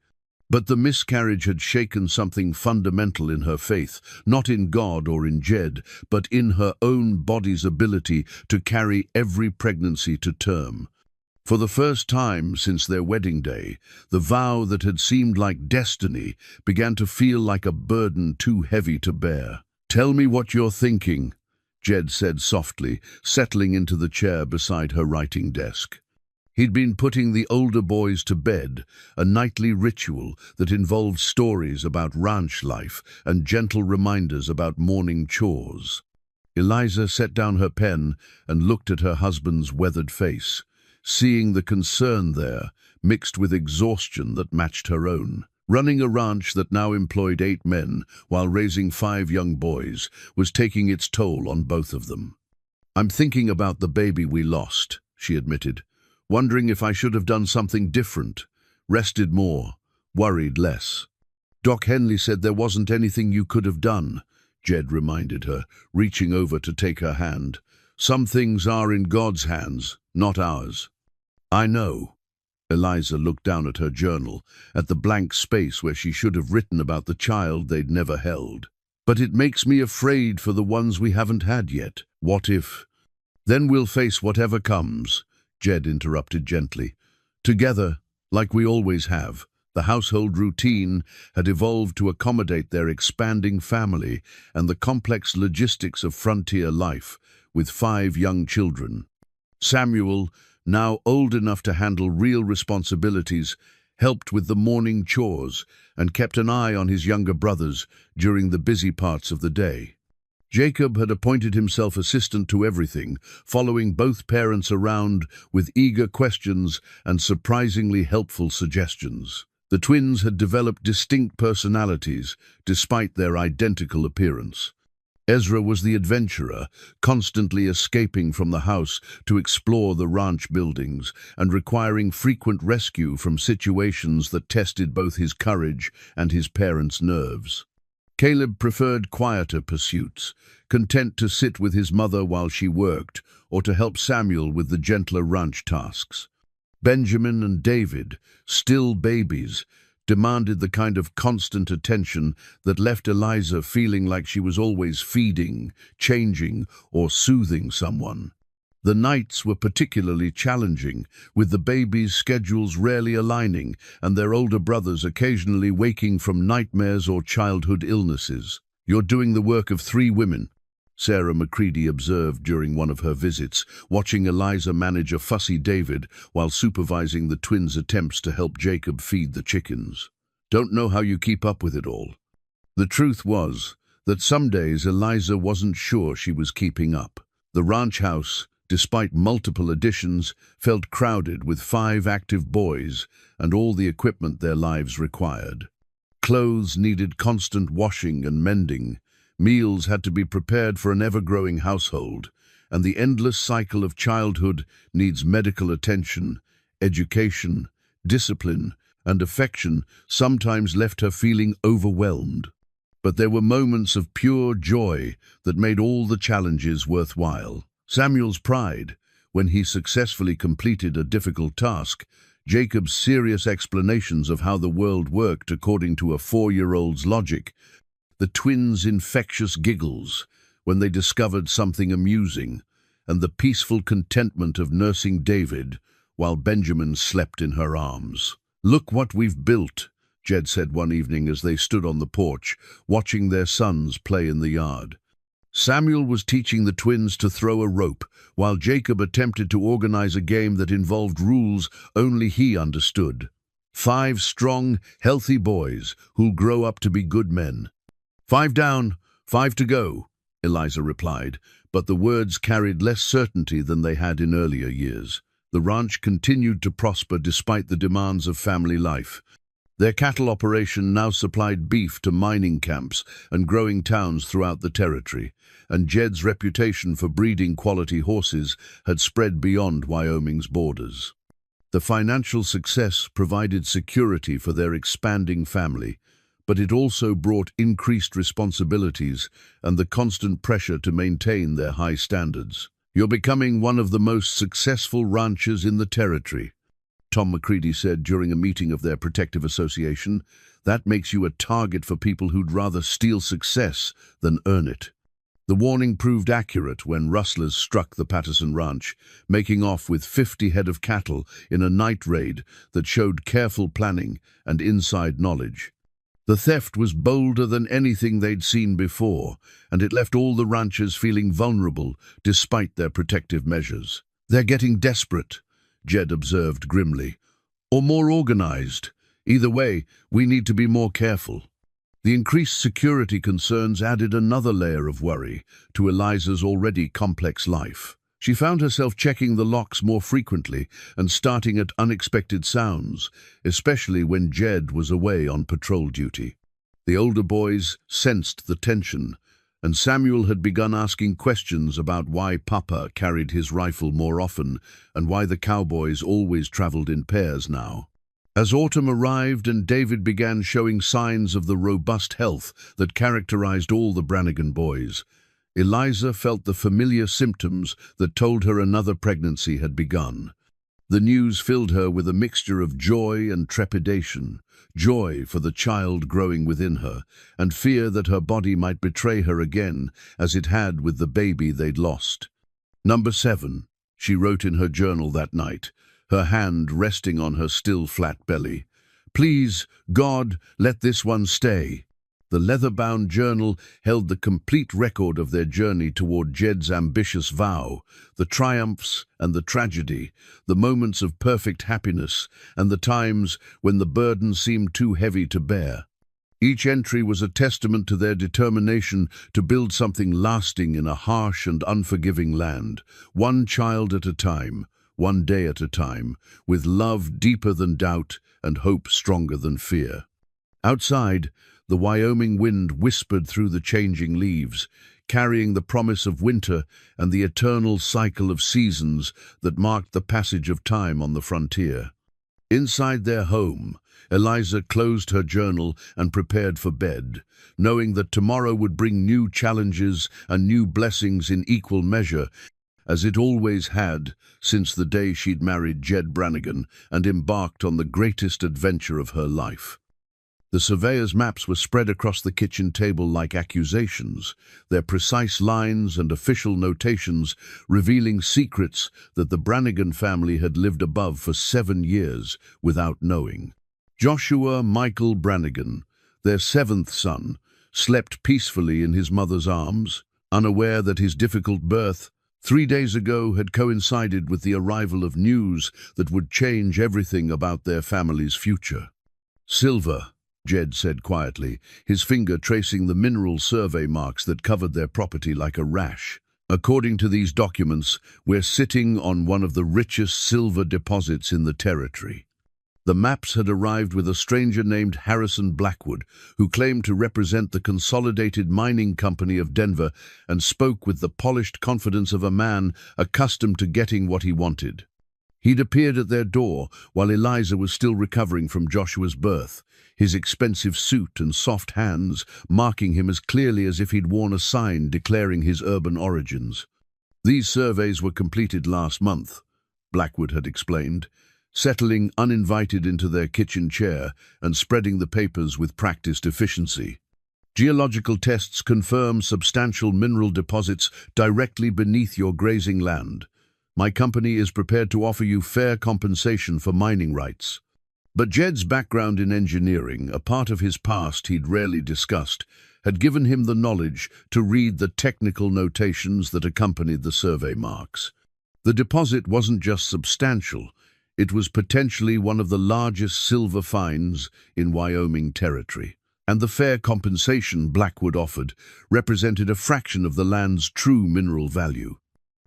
But the miscarriage had shaken something fundamental in her faith, not in God or in Jed, but in her own body's ability to carry every pregnancy to term. For the first time since their wedding day, the vow that had seemed like destiny began to feel like a burden too heavy to bear. "Tell me what you're thinking," Jed said softly, settling into the chair beside her writing desk. He'd been putting the older boys to bed, a nightly ritual that involved stories about ranch life and gentle reminders about morning chores. Eliza set down her pen and looked at her husband's weathered face, seeing the concern there, mixed with exhaustion that matched her own. Running a ranch that now employed 8 men while raising 5 young boys was taking its toll on both of them. "I'm thinking about the baby we lost," she admitted, "wondering if I should have done something different, rested more, worried less." "Doc Henley said there wasn't anything you could have done," Jed reminded her, reaching over to take her hand. "Some things are in God's hands, not ours." "I know." Eliza looked down at her journal, at the blank space where she should have written about the child they'd never held. "But it makes me afraid for the ones we haven't had yet. What if—" "Then we'll face whatever comes," Jed interrupted gently. "Together, like we always have." The household routine had evolved to accommodate their expanding family and the complex logistics of frontier life, with 5 young children. Samuel, now old enough to handle real responsibilities, helped with the morning chores and kept an eye on his younger brothers during the busy parts of the day. Jacob had appointed himself assistant to everything, following both parents around with eager questions and surprisingly helpful suggestions. The twins had developed distinct personalities, despite their identical appearance. Ezra was the adventurer, constantly escaping from the house to explore the ranch buildings and requiring frequent rescue from situations that tested both his courage and his parents' nerves. Caleb preferred quieter pursuits, content to sit with his mother while she worked or to help Samuel with the gentler ranch tasks. Benjamin and David, still babies, demanded the kind of constant attention that left Eliza feeling like she was always feeding, changing, or soothing someone. The nights were particularly challenging, with the babies' schedules rarely aligning and their older brothers occasionally waking from nightmares or childhood illnesses. "You're doing the work of 3 women," Sarah McCready observed during one of her visits, watching Eliza manage a fussy David while supervising the twins' attempts to help Jacob feed the chickens. "Don't know how you keep up with it all." The truth was that some days Eliza wasn't sure she was keeping up. The ranch house, despite multiple additions, felt crowded with 5 active boys and all the equipment their lives required. Clothes needed constant washing and mending, meals had to be prepared for an ever-growing household, and the endless cycle of childhood needs medical attention, education, discipline, and affection sometimes left her feeling overwhelmed. But there were moments of pure joy that made all the challenges worthwhile. Samuel's pride, when he successfully completed a difficult task, Jacob's serious explanations of how the world worked according to a 4-year-old's logic, the twins' infectious giggles when they discovered something amusing, and the peaceful contentment of nursing David while Benjamin slept in her arms. "Look what we've built," Jed said one evening as they stood on the porch, watching their sons play in the yard. Samuel was teaching the twins to throw a rope, while Jacob attempted to organize a game that involved rules only he understood. 5 strong, healthy boys who'll grow up to be good men. "5 down, 5 to go," Eliza replied, but the words carried less certainty than they had in earlier years. The ranch continued to prosper despite the demands of family life. Their cattle operation now supplied beef to mining camps and growing towns throughout the territory, and Jed's reputation for breeding quality horses had spread beyond Wyoming's borders. The financial success provided security for their expanding family, but it also brought increased responsibilities and the constant pressure to maintain their high standards. "You're becoming one of the most successful ranchers in the territory," Tom McCready said during a meeting of their protective association. "That makes you a target for people who'd rather steal success than earn it." The warning proved accurate when rustlers struck the Patterson Ranch, making off with 50 head of cattle in a night raid that showed careful planning and inside knowledge. The theft was bolder than anything they'd seen before, and it left all the ranchers feeling vulnerable despite their protective measures. "They're getting desperate," Jed observed grimly, "or more organized. Either way, we need to be more careful." The increased security concerns added another layer of worry to Eliza's already complex life. She found herself checking the locks more frequently and starting at unexpected sounds, especially when Jed was away on patrol duty. The older boys sensed the tension, and Samuel had begun asking questions about why Papa carried his rifle more often and why the Cowboys always traveled in pairs now. As autumn arrived and David began showing signs of the robust health that characterized all the Brannigan boys, Eliza felt the familiar symptoms that told her another pregnancy had begun. The news filled her with a mixture of joy and trepidation, joy for the child growing within her, and fear that her body might betray her again, as it had with the baby they'd lost. "Number 7, she wrote in her journal that night, her hand resting on her still flat belly. "Please, God, let this one stay." The leather-bound journal held the complete record of their journey toward Jed's ambitious vow, the triumphs and the tragedy, the moments of perfect happiness and the times when the burden seemed too heavy to bear. Each entry was a testament to their determination to build something lasting in a harsh and unforgiving land, one child at a time, one day at a time, with love deeper than doubt and hope stronger than fear. Outside, the Wyoming wind whispered through the changing leaves, carrying the promise of winter and the eternal cycle of seasons that marked the passage of time on the frontier. Inside their home, Eliza closed her journal and prepared for bed, knowing that tomorrow would bring new challenges and new blessings in equal measure, as it always had since the day she'd married Jed Brannigan and embarked on the greatest adventure of her life. The surveyor's maps were spread across the kitchen table like accusations, their precise lines and official notations revealing secrets that the Brannigan family had lived above for 7 years without knowing. Joshua Michael Brannigan, their 7th son, slept peacefully in his mother's arms, unaware that his difficult birth 3 days ago had coincided with the arrival of news that would change everything about their family's future. "Silver," Jed said quietly, his finger tracing the mineral survey marks that covered their property like a rash. "According to these documents, we're sitting on one of the richest silver deposits in the territory." The maps had arrived with a stranger named Harrison Blackwood, who claimed to represent the Consolidated Mining Company of Denver and spoke with the polished confidence of a man accustomed to getting what he wanted. He'd appeared at their door while Eliza was still recovering from Joshua's birth, his expensive suit and soft hands marking him as clearly as if he'd worn a sign declaring his urban origins. "These surveys were completed last month," Blackwood had explained, settling uninvited into their kitchen chair and spreading the papers with practiced efficiency. "Geological tests confirm substantial mineral deposits directly beneath your grazing land. My company is prepared to offer you fair compensation for mining rights." But Jed's background in engineering, a part of his past he'd rarely discussed, had given him the knowledge to read the technical notations that accompanied the survey marks. The deposit wasn't just substantial, it was potentially one of the largest silver finds in Wyoming territory, and the fair compensation Blackwood offered represented a fraction of the land's true mineral value.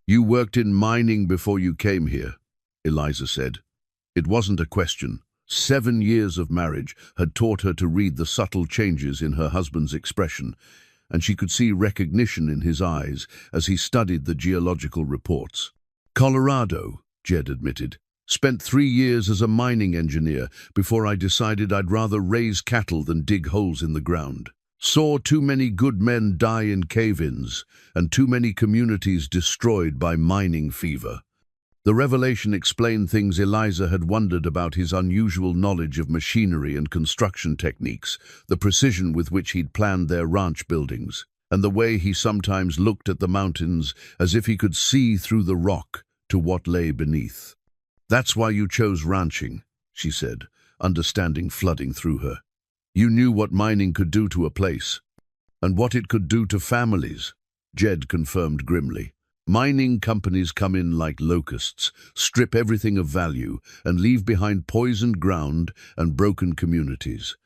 "You worked in mining before you came here," Eliza said. It wasn't a question. 7 years of marriage had taught her to read the subtle changes in her husband's expression, and she could see recognition in his eyes as he studied the geological reports. "Colorado," Jed admitted, Spent 3 years as a mining engineer before I decided I'd rather raise cattle than dig holes in the ground. Saw too many good men die in cave-ins and too many communities destroyed by mining fever. The revelation explained things Eliza had wondered about: his unusual knowledge of machinery and construction techniques, the precision with which he'd planned their ranch buildings, and the way he sometimes looked at the mountains as if he could see through the rock to what lay beneath. "That's why you chose ranching," she said, understanding flooding through her. "You knew what mining could do to a place, and what it could do to families," Jed confirmed grimly. "Mining companies come in like locusts, strip everything of value, and leave behind poisoned ground and broken communities.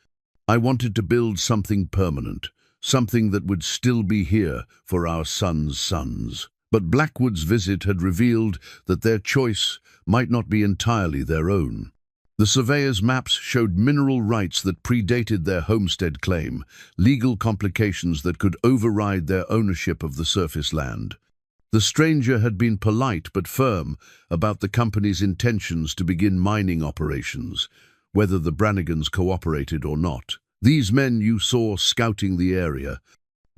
I wanted to build something permanent, something that would still be here for our sons' sons." But Blackwood's visit had revealed that their choice might not be entirely their own. The surveyor's maps showed mineral rights that predated their homestead claim, legal complications that could override their ownership of the surface land. The stranger had been polite but firm about the company's intentions to begin mining operations, whether the Brannigans cooperated or not. "These men you saw scouting the area,"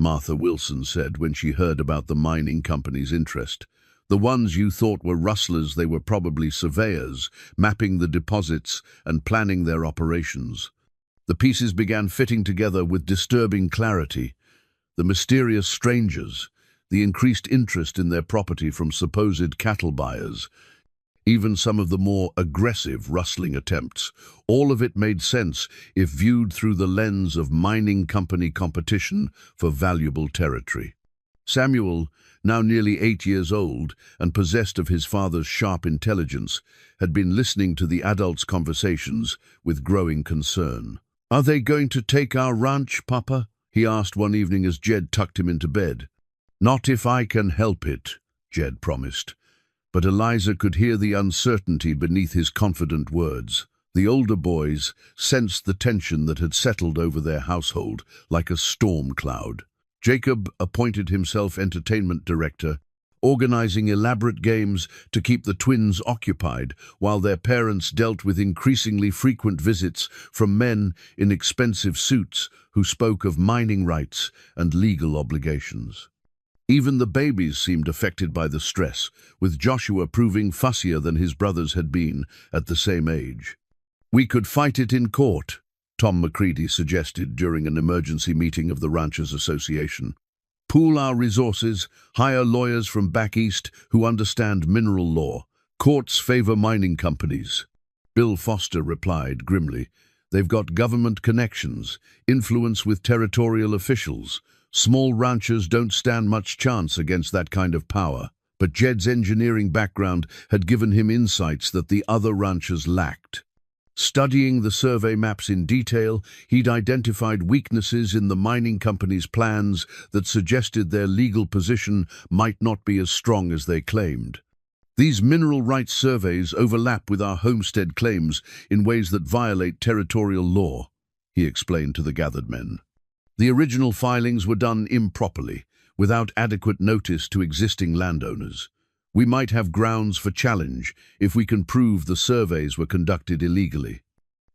Martha Wilson said when she heard about the mining company's interest. "The ones you thought were rustlers, they were probably surveyors, mapping the deposits and planning their operations." The pieces began fitting together with disturbing clarity. The mysterious strangers, the increased interest in their property from supposed cattle buyers, even some of the more aggressive rustling attempts. All of it made sense if viewed through the lens of mining company competition for valuable territory. Samuel, now nearly 8 years old and possessed of his father's sharp intelligence, had been listening to the adults' conversations with growing concern. "Are they going to take our ranch, Papa?" he asked one evening as Jed tucked him into bed. "Not if I can help it," Jed promised. But Eliza could hear the uncertainty beneath his confident words. The older boys sensed the tension that had settled over their household like a storm cloud. Jacob appointed himself entertainment director, organizing elaborate games to keep the twins occupied, while their parents dealt with increasingly frequent visits from men in expensive suits who spoke of mining rights and legal obligations. Even the babies seemed affected by the stress, with Joshua proving fussier than his brothers had been at the same age. "We could fight it in court," Tom McCready suggested during an emergency meeting of the Ranchers Association. "Pool our resources, hire lawyers from back east who understand mineral law. Courts favor mining companies." Bill Foster replied grimly, "They've got government connections, influence with territorial officials. Small ranchers don't stand much chance against that kind of power." But Jed's engineering background had given him insights that the other ranchers lacked. Studying the survey maps in detail, he'd identified weaknesses in the mining company's plans that suggested their legal position might not be as strong as they claimed. "These mineral rights surveys overlap with our homestead claims in ways that violate territorial law," he explained to the gathered men. "The original filings were done improperly, without adequate notice to existing landowners. We might have grounds for challenge if we can prove the surveys were conducted illegally."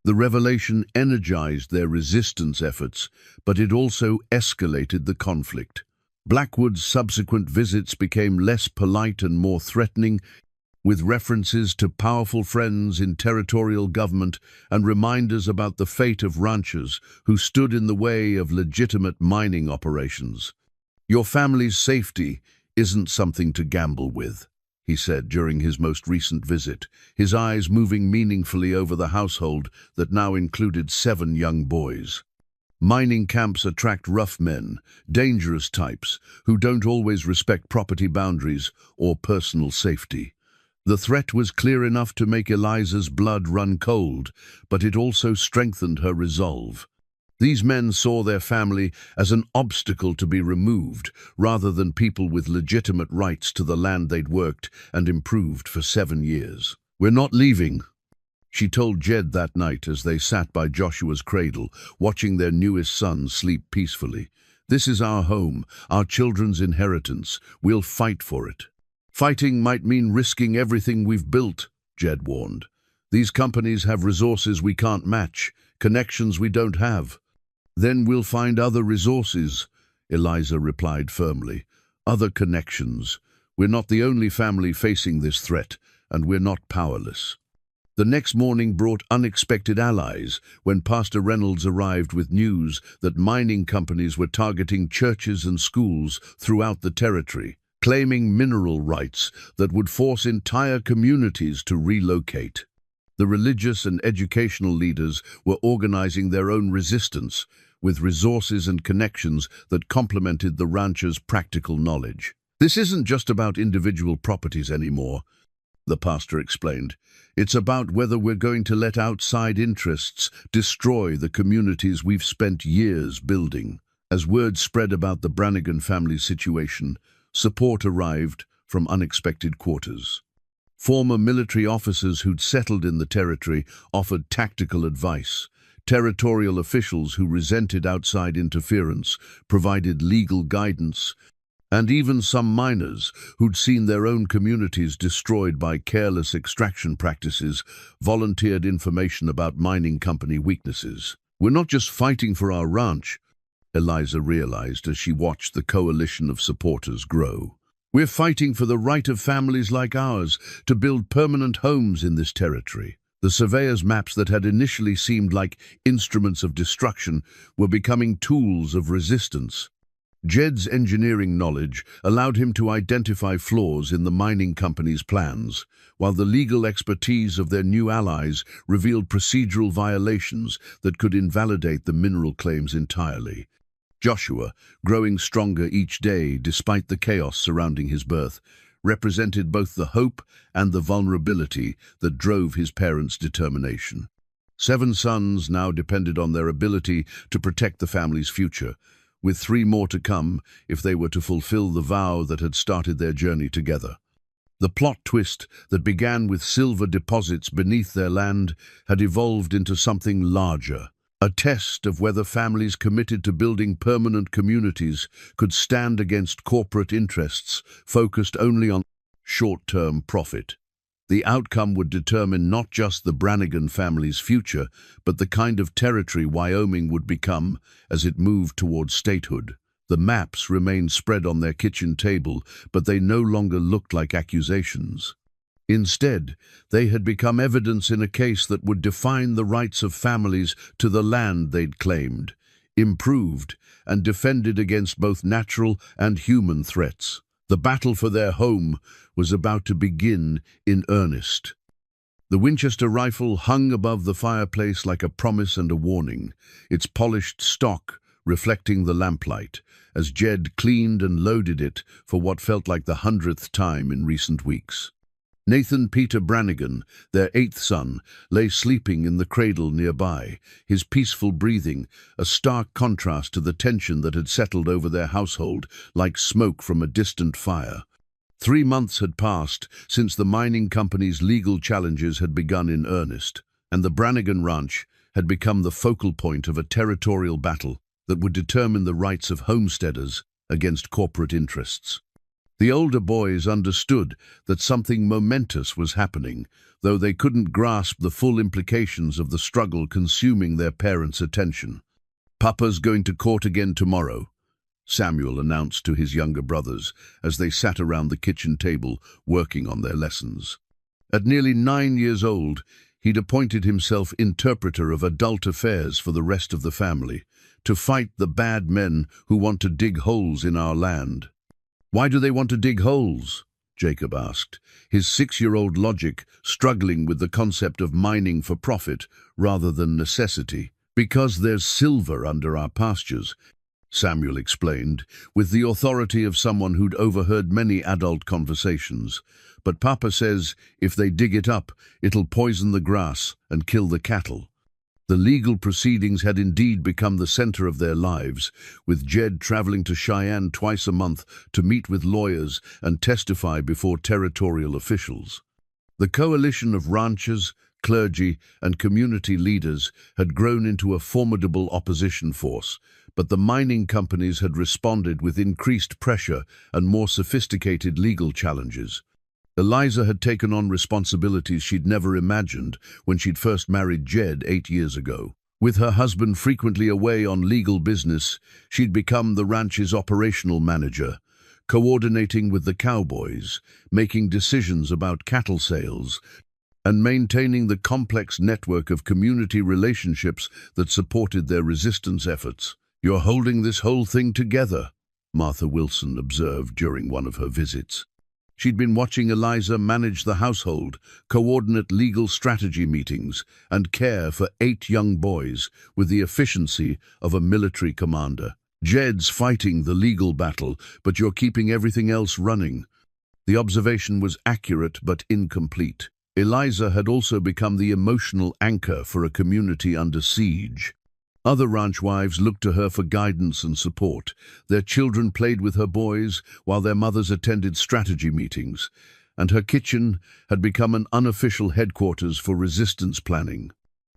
The revelation energized their resistance efforts, but it also escalated the conflict. Blackwood's subsequent visits became less polite and more threatening, with references to powerful friends in territorial government and reminders about the fate of ranchers who stood in the way of legitimate mining operations. "Your family's safety isn't something to gamble with," he said during his most recent visit, his eyes moving meaningfully over the household that now included 7 young boys. "Mining camps attract rough men, dangerous types, who don't always respect property boundaries or personal safety." The threat was clear enough to make Eliza's blood run cold, but it also strengthened her resolve. These men saw their family as an obstacle to be removed, rather than people with legitimate rights to the land they'd worked and improved for 7 years. "We're not leaving," she told Jed that night as they sat by Joshua's cradle, watching their newest son sleep peacefully. "This is our home, our children's inheritance. We'll fight for it." "Fighting might mean risking everything we've built," Jed warned. These companies have resources we can't match, connections we don't have. Then we'll find other resources, Eliza replied firmly. Other connections. We're not the only family facing this threat, and we're not powerless. The next morning brought unexpected allies when Pastor Reynolds arrived with news that mining companies were targeting churches and schools throughout the territory, claiming mineral rights that would force entire communities to relocate. The religious and educational leaders were organizing their own resistance, with resources and connections that complemented the ranchers' practical knowledge. This isn't just about individual properties anymore, the pastor explained. It's about whether we're going to let outside interests destroy the communities we've spent years building. As word spread about the Brannigan family situation, support arrived from unexpected quarters. Former military officers who'd settled in the territory offered tactical advice. Territorial officials who resented outside interference provided legal guidance, and even some miners who'd seen their own communities destroyed by careless extraction practices volunteered information about mining company weaknesses. We're not just fighting for our ranch, Eliza realized as she watched the coalition of supporters grow. We're fighting for the right of families like ours to build permanent homes in this territory. The surveyor's maps that had initially seemed like instruments of destruction were becoming tools of resistance. Jed's engineering knowledge allowed him to identify flaws in the mining company's plans, while the legal expertise of their new allies revealed procedural violations that could invalidate the mineral claims entirely. Joshua, growing stronger each day despite the chaos surrounding his birth, represented both the hope and the vulnerability that drove his parents' determination. 7 sons now depended on their ability to protect the family's future, with 3 more to come if they were to fulfill the vow that had started their journey together. The plot twist that began with silver deposits beneath their land had evolved into something larger, a test of whether families committed to building permanent communities could stand against corporate interests focused only on short-term profit. The outcome would determine not just the Brannigan family's future, but the kind of territory Wyoming would become as it moved towards statehood. The maps remained spread on their kitchen table, but they no longer looked like accusations. Instead, they had become evidence in a case that would define the rights of families to the land they'd claimed, improved, and defended against both natural and human threats. The battle for their home was about to begin in earnest. The Winchester rifle hung above the fireplace like a promise and a warning, its polished stock reflecting the lamplight, as Jed cleaned and loaded it for what felt like the 100th time in recent weeks. Nathan Peter Brannigan, their 8th son, lay sleeping in the cradle nearby, his peaceful breathing a stark contrast to the tension that had settled over their household like smoke from a distant fire. 3 months had passed since the mining company's legal challenges had begun in earnest, and the Brannigan Ranch had become the focal point of a territorial battle that would determine the rights of homesteaders against corporate interests. The older boys understood that something momentous was happening, though they couldn't grasp the full implications of the struggle consuming their parents' attention. "Papa's going to court again tomorrow," Samuel announced to his younger brothers as they sat around the kitchen table working on their lessons. At nearly 9 years old, he'd appointed himself interpreter of adult affairs for the rest of the family, to fight the bad men who want to dig holes in our land. "Why do they want to dig holes?" Jacob asked, his 6-year-old logic struggling with the concept of mining for profit rather than necessity. "Because there's silver under our pastures," Samuel explained, with the authority of someone who'd overheard many adult conversations. "But Papa says if they dig it up, it'll poison the grass and kill the cattle." The legal proceedings had indeed become the center of their lives, with Jed traveling to Cheyenne twice a month to meet with lawyers and testify before territorial officials. The coalition of ranchers, clergy, and community leaders had grown into a formidable opposition force, but the mining companies had responded with increased pressure and more sophisticated legal challenges. Eliza had taken on responsibilities she'd never imagined when she'd first married Jed 8 years ago. With her husband frequently away on legal business, she'd become the ranch's operational manager, coordinating with the Cowboys, making decisions about cattle sales, and maintaining the complex network of community relationships that supported their resistance efforts. "You're holding this whole thing together," Martha Wilson observed during one of her visits. She'd been watching Eliza manage the household, coordinate legal strategy meetings, and care for 8 young boys with the efficiency of a military commander. "Jed's fighting the legal battle, but you're keeping everything else running." The observation was accurate but incomplete. Eliza had also become the emotional anchor for a community under siege. Other ranch wives looked to her for guidance and support. Their children played with her boys while their mothers attended strategy meetings, and her kitchen had become an unofficial headquarters for resistance planning.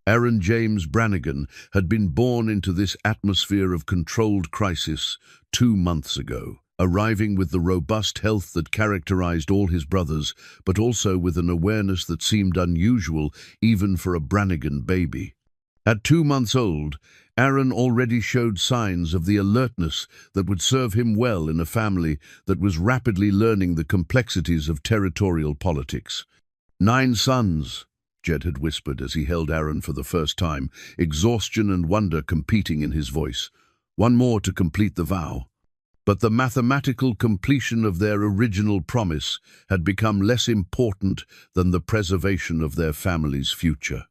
Aaron James Brannigan had been born into this atmosphere of controlled crisis 2 months ago, arriving with the robust health that characterized all his brothers, but also with an awareness that seemed unusual even for a Brannigan baby. At 2 months old, Aaron already showed signs of the alertness that would serve him well in a family that was rapidly learning the complexities of territorial politics. 9 sons, Jed had whispered as he held Aaron for the first time, exhaustion and wonder competing in his voice. 1 more to complete the vow. But the mathematical completion of their original promise had become less important than the preservation of their family's future.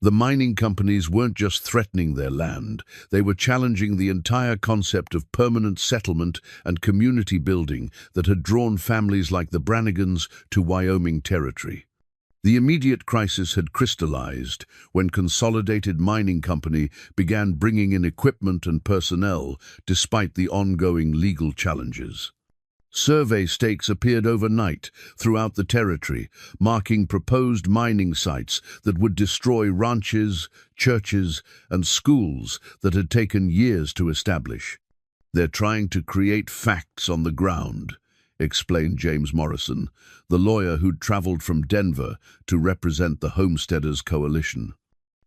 The mining companies weren't just threatening their land, they were challenging the entire concept of permanent settlement and community building that had drawn families like the Brannigans to Wyoming territory. The immediate crisis had crystallized when Consolidated Mining Company began bringing in equipment and personnel despite the ongoing legal challenges. Survey stakes appeared overnight throughout the territory, marking proposed mining sites that would destroy ranches, churches, and schools that had taken years to establish. "They're trying to create facts on the ground," explained James Morrison, the lawyer who'd traveled from Denver to represent the Homesteaders Coalition.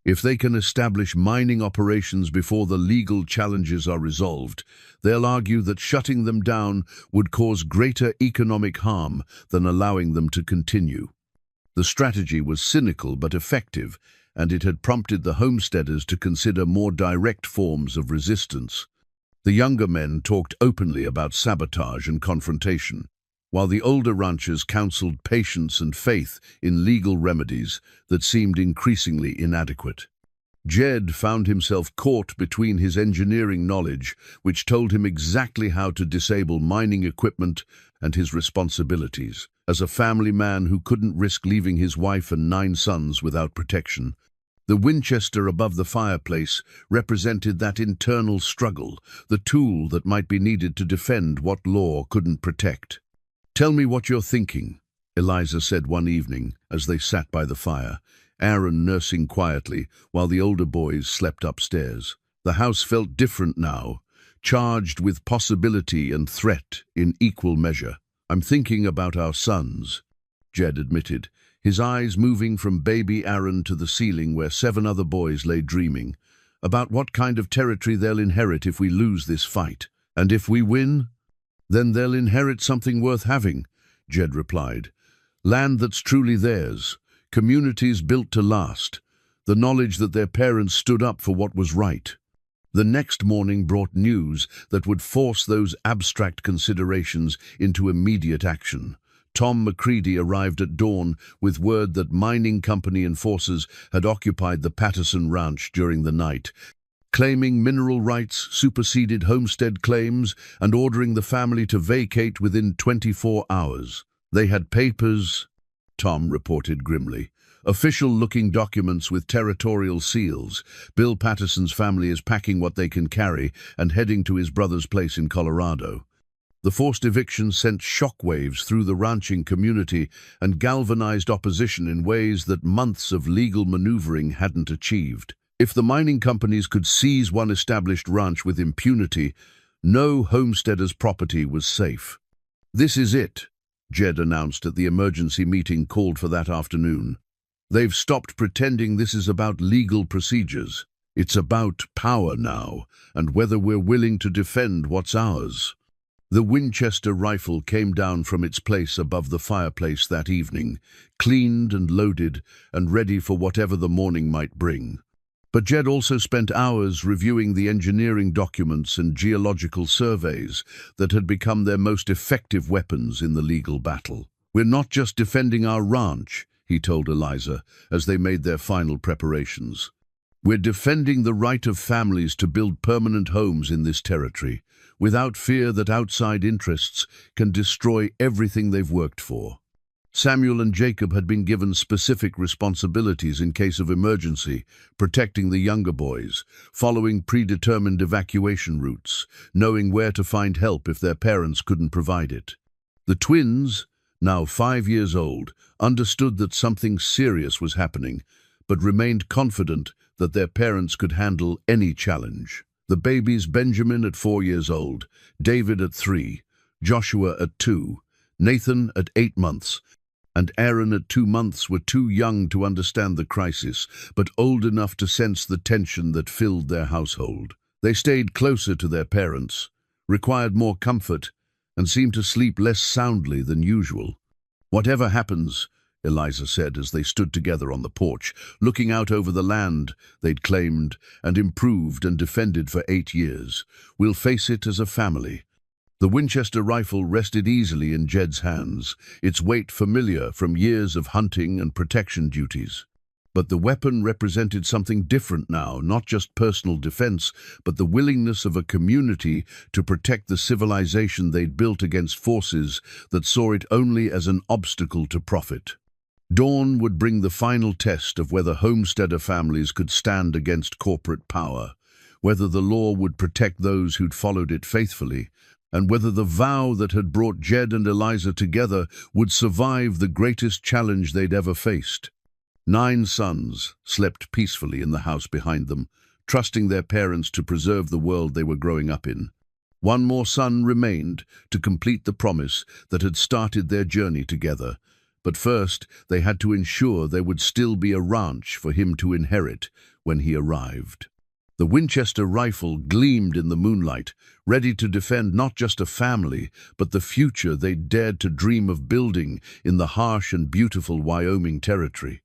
"If they can establish mining operations before the legal challenges are resolved, they'll argue that shutting them down would cause greater economic harm than allowing them to continue." The strategy was cynical but effective, and it had prompted the homesteaders to consider more direct forms of resistance. The younger men talked openly about sabotage and confrontation, while the older ranchers counseled patience and faith in legal remedies that seemed increasingly inadequate. Jed found himself caught between his engineering knowledge, which told him exactly how to disable mining equipment, and his responsibilities as a family man who couldn't risk leaving his wife and 9 sons without protection. The Winchester above the fireplace represented that internal struggle, the tool that might be needed to defend what law couldn't protect. "Tell me what you're thinking," Eliza said one evening as they sat by the fire, Aaron nursing quietly while the older boys slept upstairs. The house felt different now, charged with possibility and threat in equal measure. "I'm thinking about our sons," Jed admitted, his eyes moving from baby Aaron to the ceiling where 7 other boys lay dreaming, "about what kind of territory they'll inherit if we lose this fight. And if we win, then they'll inherit something worth having," Jed replied. "Land that's truly theirs, communities built to last, the knowledge that their parents stood up for what was right." The next morning brought news that would force those abstract considerations into immediate action. Tom McCready arrived at dawn with word that mining company enforcers had occupied the Patterson Ranch during the night, claiming mineral rights superseded homestead claims and ordering the family to vacate within 24 hours. "They had papers," Tom reported grimly. "Official-looking documents with territorial seals. Bill Patterson's family is packing what they can carry and heading to his brother's place in Colorado." The forced eviction sent shockwaves through the ranching community and galvanized opposition in ways that months of legal maneuvering hadn't achieved. If the mining companies could seize one established ranch with impunity, no homesteader's property was safe. "This is it," Jed announced at the emergency meeting called for that afternoon. "They've stopped pretending this is about legal procedures. It's about power now, and whether we're willing to defend what's ours." The Winchester rifle came down from its place above the fireplace that evening, cleaned and loaded and ready for whatever the morning might bring. But Jed also spent hours reviewing the engineering documents and geological surveys that had become their most effective weapons in the legal battle. "We're not just defending our ranch," he told Eliza as they made their final preparations. "We're defending the right of families to build permanent homes in this territory, without fear that outside interests can destroy everything they've worked for." Samuel and Jacob had been given specific responsibilities in case of emergency, protecting the younger boys, following predetermined evacuation routes, knowing where to find help if their parents couldn't provide it. The twins, now 5 years old, understood that something serious was happening, but remained confident that their parents could handle any challenge. The babies, Benjamin at 4 years old, David at 3, Joshua at 2, Nathan at 8 months, and Aaron at 2 months were too young to understand the crisis, but old enough to sense the tension that filled their household. They stayed closer to their parents, required more comfort, and seemed to sleep less soundly than usual. "Whatever happens," Eliza said as they stood together on the porch, looking out over the land they'd claimed and improved and defended for 8 years, "we'll face it as a family." The Winchester rifle rested easily in Jed's hands, its weight familiar from years of hunting and protection duties. But the weapon represented something different now, not just personal defense, but the willingness of a community to protect the civilization they'd built against forces that saw it only as an obstacle to profit. Dawn would bring the final test of whether homesteader families could stand against corporate power, whether the law would protect those who'd followed it faithfully, and whether the vow that had brought Jed and Eliza together would survive the greatest challenge they'd ever faced. 9 sons slept peacefully in the house behind them, trusting their parents to preserve the world they were growing up in. 1 more son remained to complete the promise that had started their journey together, but first they had to ensure there would still be a ranch for him to inherit when he arrived. The Winchester rifle gleamed in the moonlight, ready to defend not just a family, but the future they'd dared to dream of building in the harsh and beautiful Wyoming territory.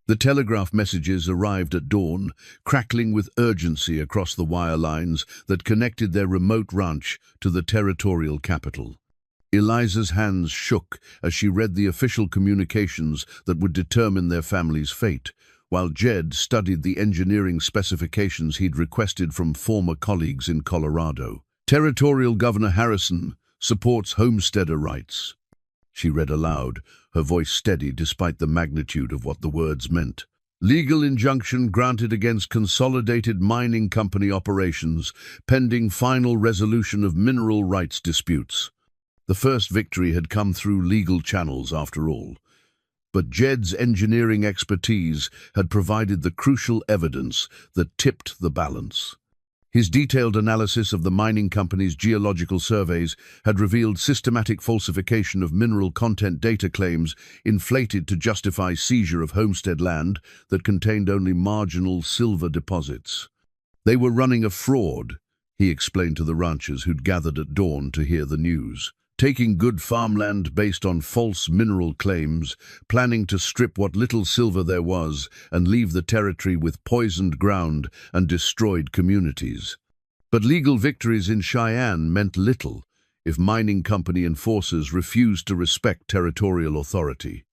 The telegraph messages arrived at dawn, crackling with urgency across the wire lines that connected their remote ranch to the territorial capital. Eliza's hands shook as she read the official communications that would determine their family's fate, while Jed studied the engineering specifications he'd requested from former colleagues in Colorado. "Territorial Governor Harrison supports homesteader rights," she read aloud, her voice steady despite the magnitude of what the words meant. "Legal injunction granted against Consolidated Mining Company operations, pending final resolution of mineral rights disputes." The first victory had come through legal channels after all. But Jed's engineering expertise had provided the crucial evidence that tipped the balance. His detailed analysis of the mining company's geological surveys had revealed systematic falsification of mineral content data claims inflated to justify seizure of homestead land that contained only marginal silver deposits. "They were running a fraud," he explained to the ranchers who'd gathered at dawn to hear the news. "Taking good farmland based on false mineral claims, planning to strip what little silver there was and leave the territory with poisoned ground and destroyed communities." But legal victories in Cheyenne meant little if mining company enforcers refused to respect territorial authority.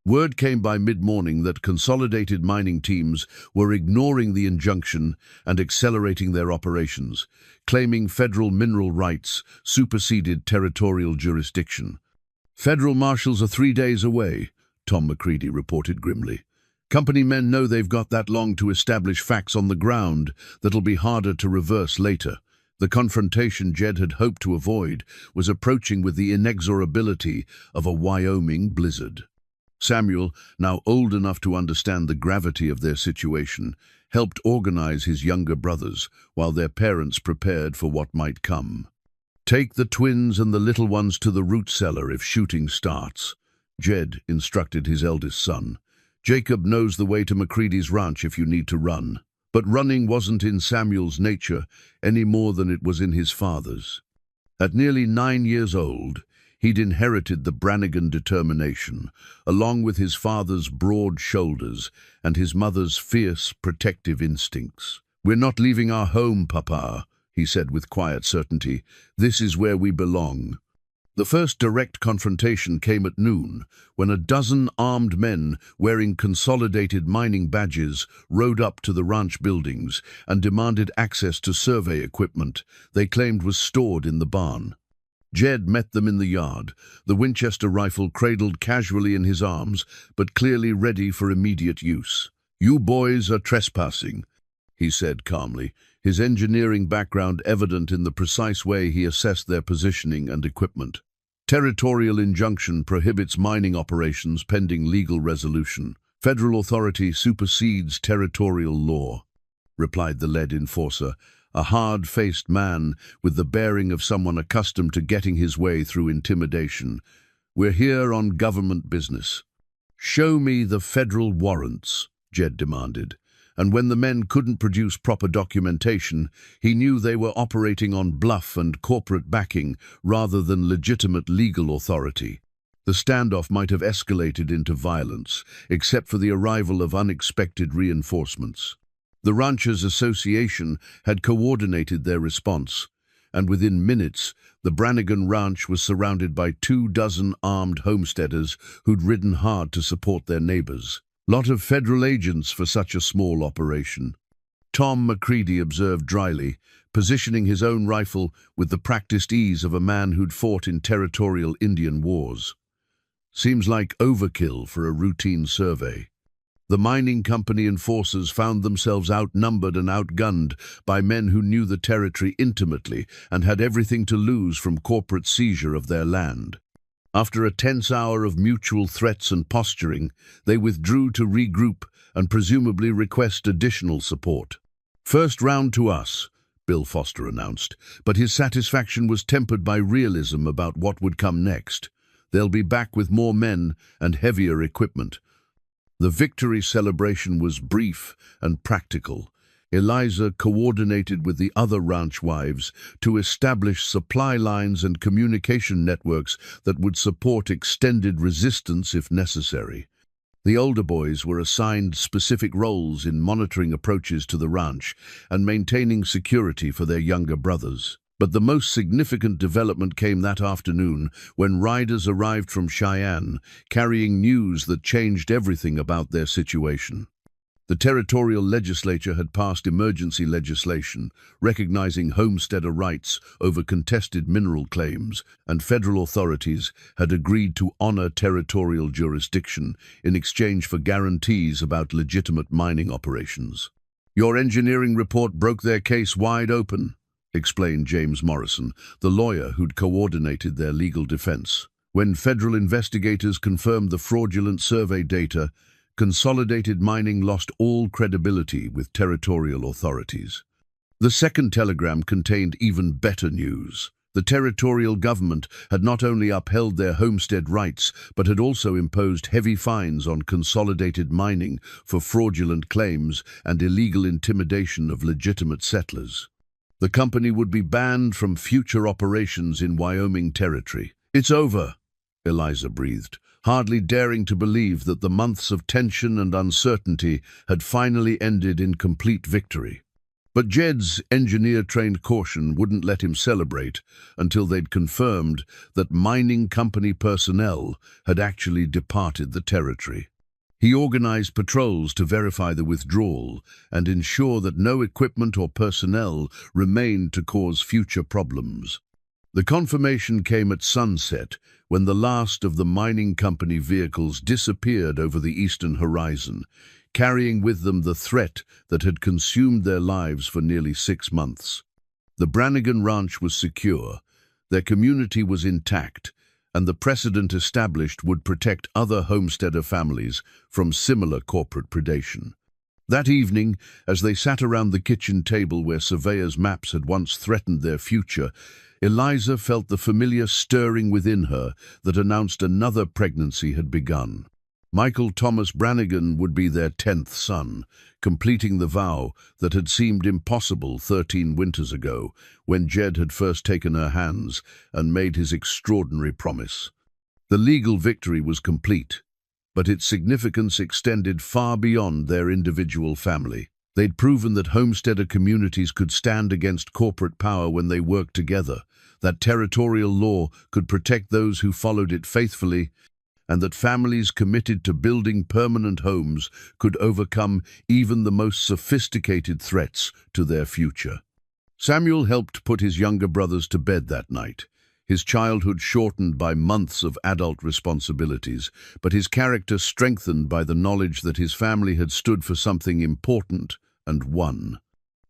Word came by mid-morning that consolidated mining teams were ignoring the injunction and accelerating their operations, claiming federal mineral rights superseded territorial jurisdiction. "Federal marshals are 3 days away," Tom McCready reported grimly. "Company men know they've got that long to establish facts on the ground that'll be harder to reverse later." The confrontation Jed had hoped to avoid was approaching with the inexorability of a Wyoming blizzard. Samuel, now old enough to understand the gravity of their situation, helped organize his younger brothers while their parents prepared for what might come. Take the twins and the little ones to the root cellar if shooting starts, Jed instructed his eldest son. Jacob knows the way to McCready's ranch if you need to run. But running wasn't in Samuel's nature any more than it was in his father's. At nearly 9 years old, he'd inherited the Brannigan determination, along with his father's broad shoulders and his mother's fierce, protective instincts. "We're not leaving our home, Papa," he said with quiet certainty. "This is where we belong." The first direct confrontation came at noon, when a dozen armed men wearing consolidated mining badges rode up to the ranch buildings and demanded access to survey equipment they claimed was stored in the barn. Jed met them in the yard, the Winchester rifle cradled casually in his arms, but clearly ready for immediate use. "You boys are trespassing," he said calmly, his engineering background evident in the precise way he assessed their positioning and equipment. "Territorial injunction prohibits mining operations pending legal resolution. Federal authority supersedes territorial law," replied the lead enforcer, a hard-faced man with the bearing of someone accustomed to getting his way through intimidation. "We're here on government business." "Show me the federal warrants," Jed demanded. And when the men couldn't produce proper documentation, he knew they were operating on bluff and corporate backing rather than legitimate legal authority. The standoff might have escalated into violence, except for the arrival of unexpected reinforcements. The Ranchers Association had coordinated their response, and within minutes, the Brannigan Ranch was surrounded by 24 armed homesteaders who'd ridden hard to support their neighbors. "Lot of federal agents for such a small operation," Tom McCready observed dryly, positioning his own rifle with the practiced ease of a man who'd fought in territorial Indian wars. "Seems like overkill for a routine survey." The mining company enforcers found themselves outnumbered and outgunned by men who knew the territory intimately and had everything to lose from corporate seizure of their land. After a tense hour of mutual threats and posturing, they withdrew to regroup and presumably request additional support. "First round to us," Bill Foster announced, but his satisfaction was tempered by realism about what would come next. "They'll be back with more men and heavier equipment." The victory celebration was brief and practical. Eliza coordinated with the other ranch wives to establish supply lines and communication networks that would support extended resistance if necessary. The older boys were assigned specific roles in monitoring approaches to the ranch and maintaining security for their younger brothers. But the most significant development came that afternoon when riders arrived from Cheyenne, carrying news that changed everything about their situation. The territorial legislature had passed emergency legislation recognizing homesteader rights over contested mineral claims, and federal authorities had agreed to honor territorial jurisdiction in exchange for guarantees about legitimate mining operations. "Your engineering report broke their case wide open," explained James Morrison, the lawyer who'd coordinated their legal defense. "When federal investigators confirmed the fraudulent survey data, Consolidated Mining lost all credibility with territorial authorities." The second telegram contained even better news. The territorial government had not only upheld their homestead rights, but had also imposed heavy fines on Consolidated Mining for fraudulent claims and illegal intimidation of legitimate settlers. The company would be banned from future operations in Wyoming territory. "It's over," Eliza breathed, hardly daring to believe that the months of tension and uncertainty had finally ended in complete victory. But Jed's engineer-trained caution wouldn't let him celebrate until they'd confirmed that mining company personnel had actually departed the territory. He organized patrols to verify the withdrawal and ensure that no equipment or personnel remained to cause future problems. The confirmation came at sunset, when the last of the mining company vehicles disappeared over the eastern horizon, carrying with them the threat that had consumed their lives for nearly 6 months. The Brannigan Ranch was secure, their community was intact, and the precedent established would protect other homesteader families from similar corporate predation. That evening, as they sat around the kitchen table where surveyors' maps had once threatened their future, Eliza felt the familiar stirring within her that announced another pregnancy had begun. Michael Thomas Brannigan would be their 10th son, completing the vow that had seemed impossible 13 winters ago, when Jed had first taken her hands and made his extraordinary promise. The legal victory was complete, but its significance extended far beyond their individual family. They'd proven that homesteader communities could stand against corporate power when they worked together, that territorial law could protect those who followed it faithfully, and that families committed to building permanent homes could overcome even the most sophisticated threats to their future. Samuel helped put his younger brothers to bed that night, his childhood shortened by months of adult responsibilities, but his character strengthened by the knowledge that his family had stood for something important and won.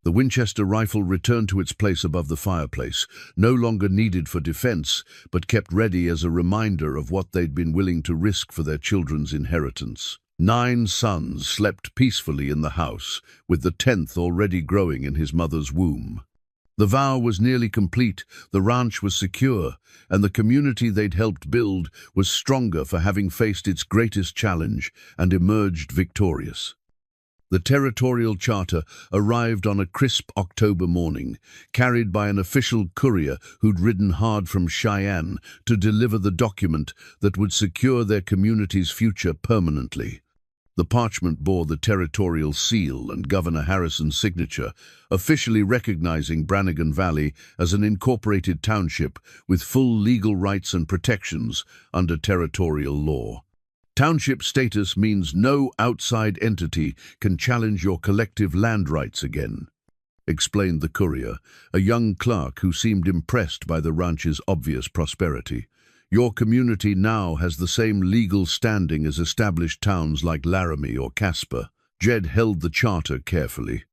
The Winchester rifle returned to its place above the fireplace, no longer needed for defense, but kept ready as a reminder of what they'd been willing to risk for their children's inheritance. 9 sons slept peacefully in the house, with the 10th already growing in his mother's womb. The vow was nearly complete, the ranch was secure, and the community they'd helped build was stronger for having faced its greatest challenge and emerged victorious. The territorial charter arrived on a crisp October morning, carried by an official courier who'd ridden hard from Cheyenne to deliver the document that would secure their community's future permanently. The parchment bore the territorial seal and Governor Harrison's signature, officially recognizing Brannigan Valley as an incorporated township with full legal rights and protections under territorial law. Township status means no outside entity can challenge your collective land rights again, explained the courier, a young clerk who seemed impressed by the ranch's obvious prosperity. Your community now has the same legal standing as established towns like Laramie or Casper. Jed held the charter carefully.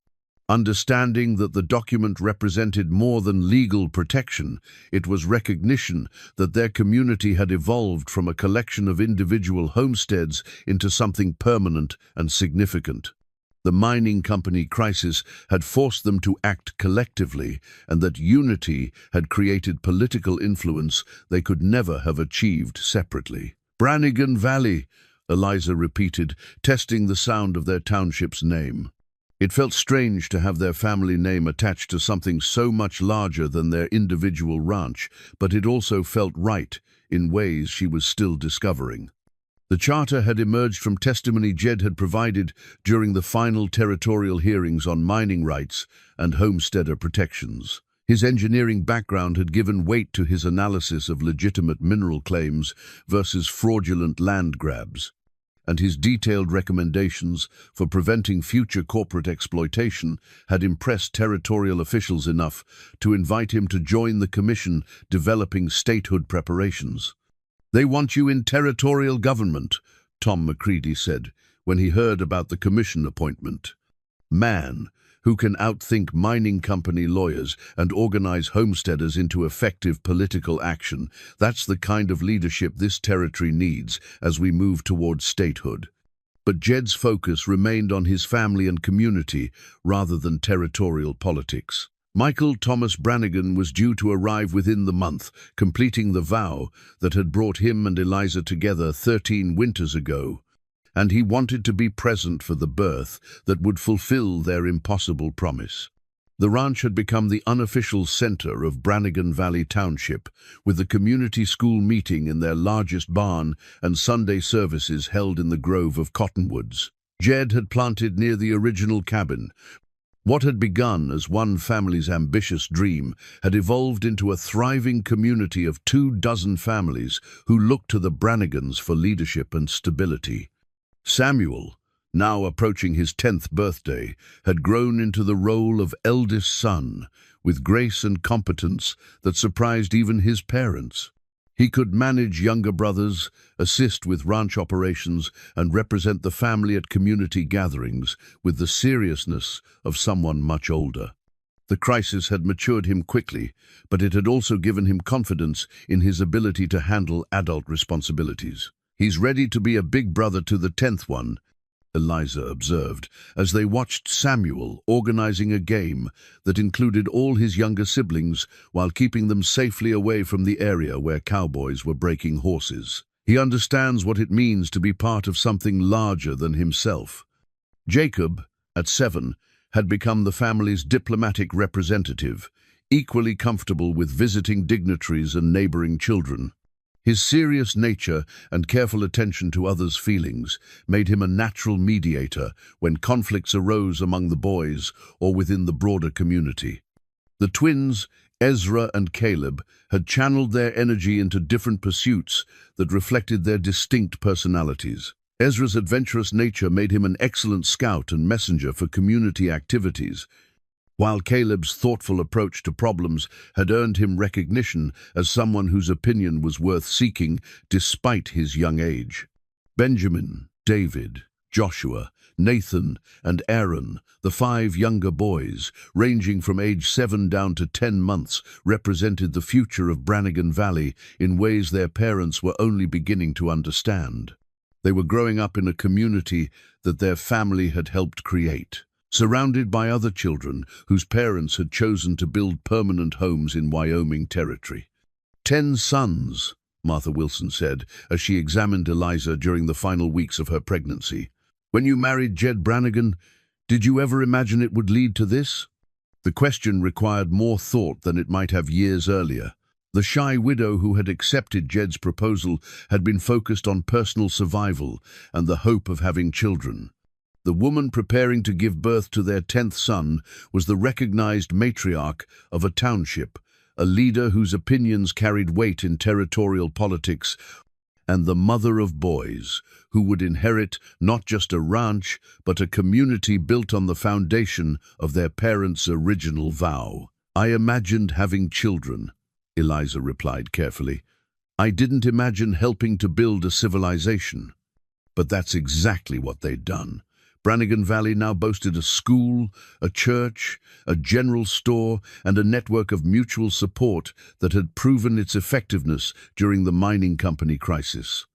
Understanding that the document represented more than legal protection, it was recognition that their community had evolved from a collection of individual homesteads into something permanent and significant. The mining company crisis had forced them to act collectively, and that unity had created political influence they could never have achieved separately. Brannigan Valley, Eliza repeated, testing the sound of their township's name. It felt strange to have their family name attached to something so much larger than their individual ranch, but it also felt right in ways she was still discovering. The charter had emerged from testimony Jed had provided during the final territorial hearings on mining rights and homesteader protections. His engineering background had given weight to his analysis of legitimate mineral claims versus fraudulent land grabs, and his detailed recommendations for preventing future corporate exploitation had impressed territorial officials enough to invite him to join the commission developing statehood preparations. "They want you in territorial government," Tom McCready said when he heard about the commission appointment. "Man, who can outthink mining company lawyers and organize homesteaders into effective political action. That's the kind of leadership this territory needs as we move towards statehood." But Jed's focus remained on his family and community rather than territorial politics. Michael Thomas Brannigan was due to arrive within the month, completing the vow that had brought him and Eliza together 13 winters ago, and he wanted to be present for the birth that would fulfill their impossible promise. The ranch had become the unofficial center of Brannigan Valley Township, with the community school meeting in their largest barn and Sunday services held in the grove of cottonwoods. Jed had planted near the original cabin. What had begun as one family's ambitious dream had evolved into a thriving community of 24 families who looked to the Brannigans for leadership and stability. Samuel, now approaching his 10th birthday, had grown into the role of eldest son, with grace and competence that surprised even his parents. He could manage younger brothers, assist with ranch operations, and represent the family at community gatherings with the seriousness of someone much older. The crisis had matured him quickly, but it had also given him confidence in his ability to handle adult responsibilities. "He's ready to be a big brother to the 10th one," Eliza observed, as they watched Samuel organizing a game that included all his younger siblings while keeping them safely away from the area where cowboys were breaking horses. He understands what it means to be part of something larger than himself. Jacob, at 7, had become the family's diplomatic representative, equally comfortable with visiting dignitaries and neighboring children. His serious nature and careful attention to others' feelings made him a natural mediator when conflicts arose among the boys or within the broader community. The twins, Ezra and Caleb, had channeled their energy into different pursuits that reflected their distinct personalities. Ezra's adventurous nature made him an excellent scout and messenger for community activities, while Caleb's thoughtful approach to problems had earned him recognition as someone whose opinion was worth seeking despite his young age. Benjamin, David, Joshua, Nathan, and Aaron, the 5 younger boys, ranging from age 7 down to 10 months, represented the future of Brannigan Valley in ways their parents were only beginning to understand. They were growing up in a community that their family had helped create, surrounded by other children whose parents had chosen to build permanent homes in Wyoming territory. 10 sons, Martha Wilson said, as she examined Eliza during the final weeks of her pregnancy. When you married Jed Brannigan, did you ever imagine it would lead to this? The question required more thought than it might have years earlier. The shy widow who had accepted Jed's proposal had been focused on personal survival and the hope of having children. The woman preparing to give birth to their 10th son was the recognized matriarch of a township, a leader whose opinions carried weight in territorial politics, and the mother of boys, who would inherit not just a ranch, but a community built on the foundation of their parents' original vow. I imagined having children, Eliza replied carefully. I didn't imagine helping to build a civilization. But that's exactly what they'd done. Brannigan Valley now boasted a school, a church, a general store, and a network of mutual support that had proven its effectiveness during the mining company crisis.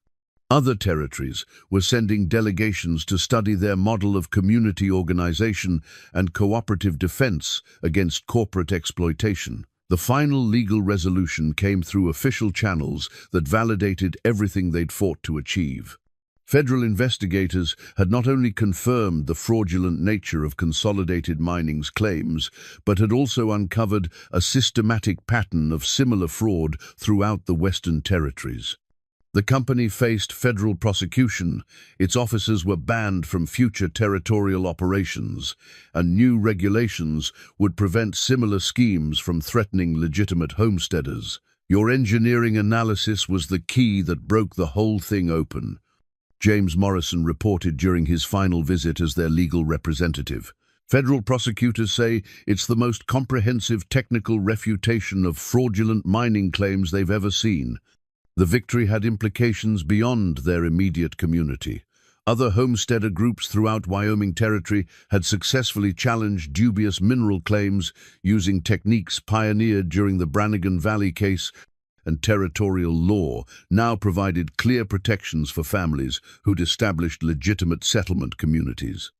Other territories were sending delegations to study their model of community organization and cooperative defense against corporate exploitation. The final legal resolution came through official channels that validated everything they'd fought to achieve. Federal investigators had not only confirmed the fraudulent nature of Consolidated Mining's claims, but had also uncovered a systematic pattern of similar fraud throughout the Western Territories. The company faced federal prosecution, its officers were banned from future territorial operations, and new regulations would prevent similar schemes from threatening legitimate homesteaders. Your engineering analysis was the key that broke the whole thing open, James Morrison reported during his final visit as their legal representative. Federal prosecutors say it's the most comprehensive technical refutation of fraudulent mining claims they've ever seen. The victory had implications beyond their immediate community. Other homesteader groups throughout Wyoming Territory had successfully challenged dubious mineral claims using techniques pioneered during the Brannigan Valley case, and territorial law now provided clear protections for families who'd established legitimate settlement communities.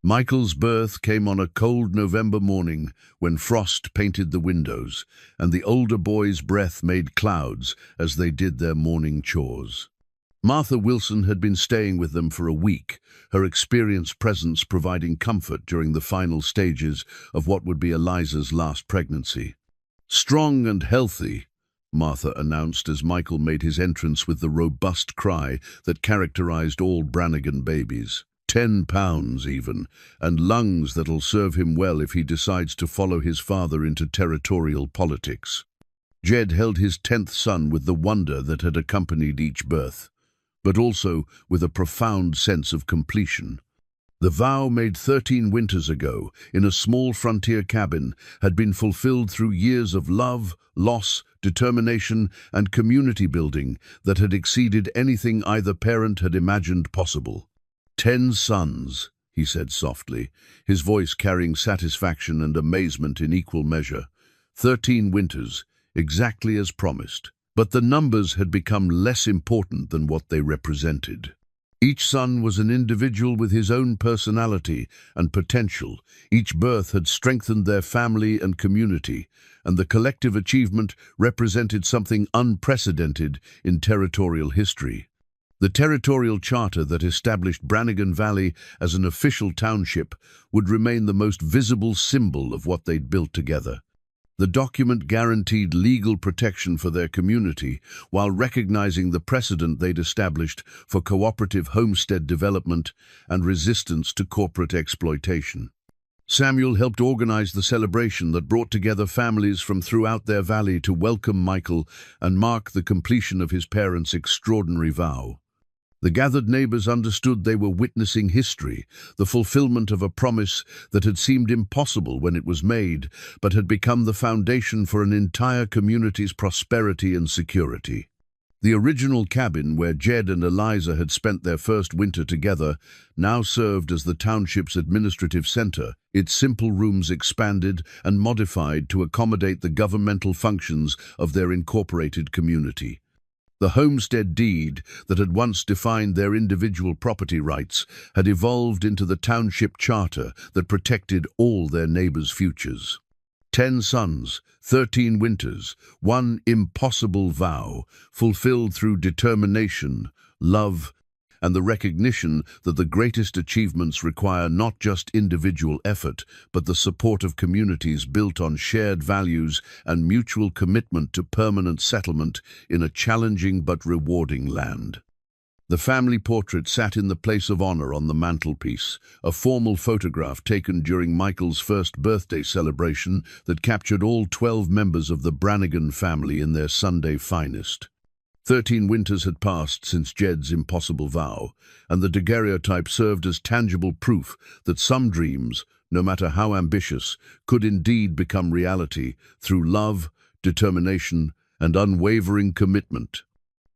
Michael's birth came on a cold November morning when frost painted the windows, and the older boys' breath made clouds as they did their morning chores. Martha Wilson had been staying with them for a week, her experienced presence providing comfort during the final stages of what would be Eliza's last pregnancy. Strong and healthy, Martha announced as Michael made his entrance with the robust cry that characterized all Brannigan babies. 10 pounds even, and lungs that'll serve him well if he decides to follow his father into territorial politics. Jed held his 10th son with the wonder that had accompanied each birth, but also with a profound sense of completion. The vow made 13 winters ago in a small frontier cabin had been fulfilled through years of love, loss, determination, and community building that had exceeded anything either parent had imagined possible. 10 sons, he said softly, his voice carrying satisfaction and amazement in equal measure. 13 winters, exactly as promised. But the numbers had become less important than what they represented. Each son was an individual with his own personality and potential. Each birth had strengthened their family and community, and the collective achievement represented something unprecedented in territorial history. The territorial charter that established Brannigan Valley as an official township would remain the most visible symbol of what they'd built together. The document guaranteed legal protection for their community while recognizing the precedent they'd established for cooperative homestead development and resistance to corporate exploitation. Samuel helped organize the celebration that brought together families from throughout their valley to welcome Michael and mark the completion of his parents' extraordinary vow. The gathered neighbors understood they were witnessing history, the fulfillment of a promise that had seemed impossible when it was made, but had become the foundation for an entire community's prosperity and security. The original cabin where Jed and Eliza had spent their first winter together now served as the township's administrative center, its simple rooms expanded and modified to accommodate the governmental functions of their incorporated community. The homestead deed that had once defined their individual property rights had evolved into the township charter that protected all their neighbors' futures. 10 sons, 13 winters, one impossible vow, fulfilled through determination, love, and the recognition that the greatest achievements require not just individual effort, but the support of communities built on shared values and mutual commitment to permanent settlement in a challenging but rewarding land. The family portrait sat in the place of honor on the mantelpiece, a formal photograph taken during Michael's first birthday celebration that captured all 12 members of the Brannigan family in their Sunday finest. 13 winters had passed since Jed's impossible vow, and the daguerreotype served as tangible proof that some dreams, no matter how ambitious, could indeed become reality through love, determination, and unwavering commitment.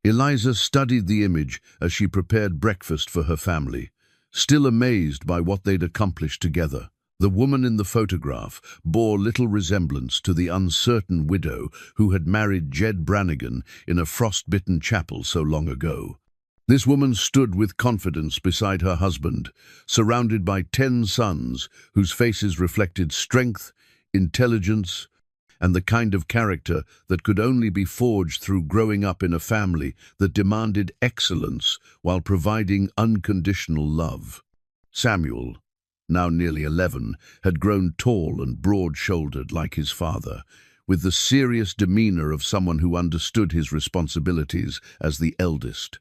Eliza studied the image as she prepared breakfast for her family, still amazed by what they'd accomplished together. The woman in the photograph bore little resemblance to the uncertain widow who had married Jed Brannigan in a frost-bitten chapel so long ago. This woman stood with confidence beside her husband, surrounded by 10 sons whose faces reflected strength, intelligence, and the kind of character that could only be forged through growing up in a family that demanded excellence while providing unconditional love. Samuel, now nearly 11, had grown tall and broad-shouldered like his father, with the serious demeanor of someone who understood his responsibilities as the eldest.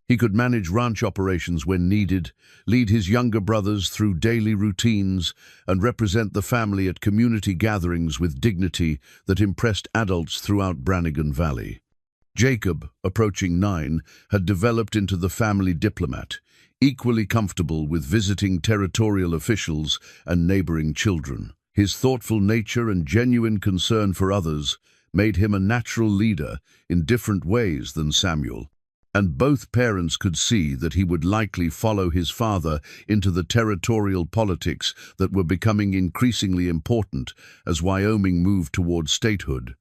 He could manage ranch operations when needed, lead his younger brothers through daily routines, and represent the family at community gatherings with dignity that impressed adults throughout Brannigan Valley. Jacob, approaching 9, had developed into the family diplomat, equally comfortable with visiting territorial officials and neighboring children. His thoughtful nature and genuine concern for others made him a natural leader in different ways than Samuel, and both parents could see that he would likely follow his father into the territorial politics that were becoming increasingly important as Wyoming moved toward statehood.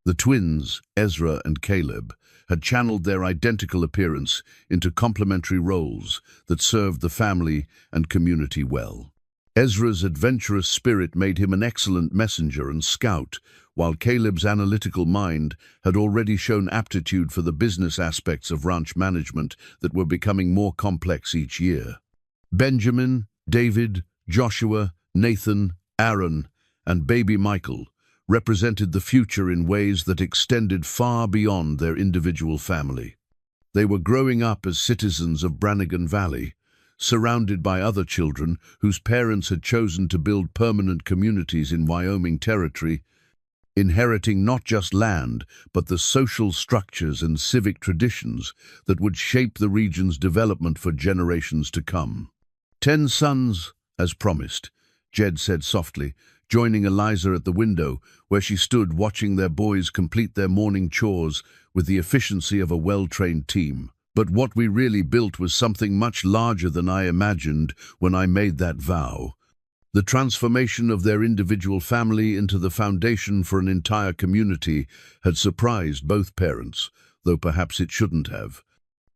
The twins, Ezra and Caleb, had channeled their identical appearance into complementary roles that served the family and community well. Ezra's adventurous spirit made him an excellent messenger and scout, while Caleb's analytical mind had already shown aptitude for the business aspects of ranch management that were becoming more complex each year. Benjamin, David, Joshua, Nathan, Aaron, and baby Michael represented the future in ways that extended far beyond their individual family. They were growing up as citizens of Brannigan Valley, surrounded by other children whose parents had chosen to build permanent communities in Wyoming territory, inheriting not just land, but the social structures and civic traditions that would shape the region's development for generations to come. 10 sons, as promised, Jed said softly, joining Eliza at the window, where she stood watching their boys complete their morning chores with the efficiency of a well-trained team. But what we really built was something much larger than I imagined when I made that vow. The transformation of their individual family into the foundation for an entire community had surprised both parents, though perhaps it shouldn't have.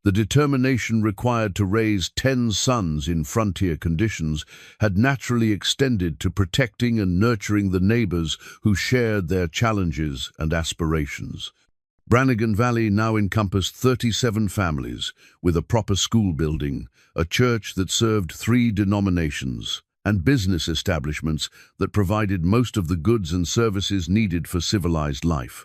The determination required to raise 10 sons in frontier conditions had naturally extended to protecting and nurturing the neighbors who shared their challenges and aspirations. Brannigan Valley now encompassed 37 families, with a proper school building, a church that served 3 denominations, and business establishments that provided most of the goods and services needed for civilized life.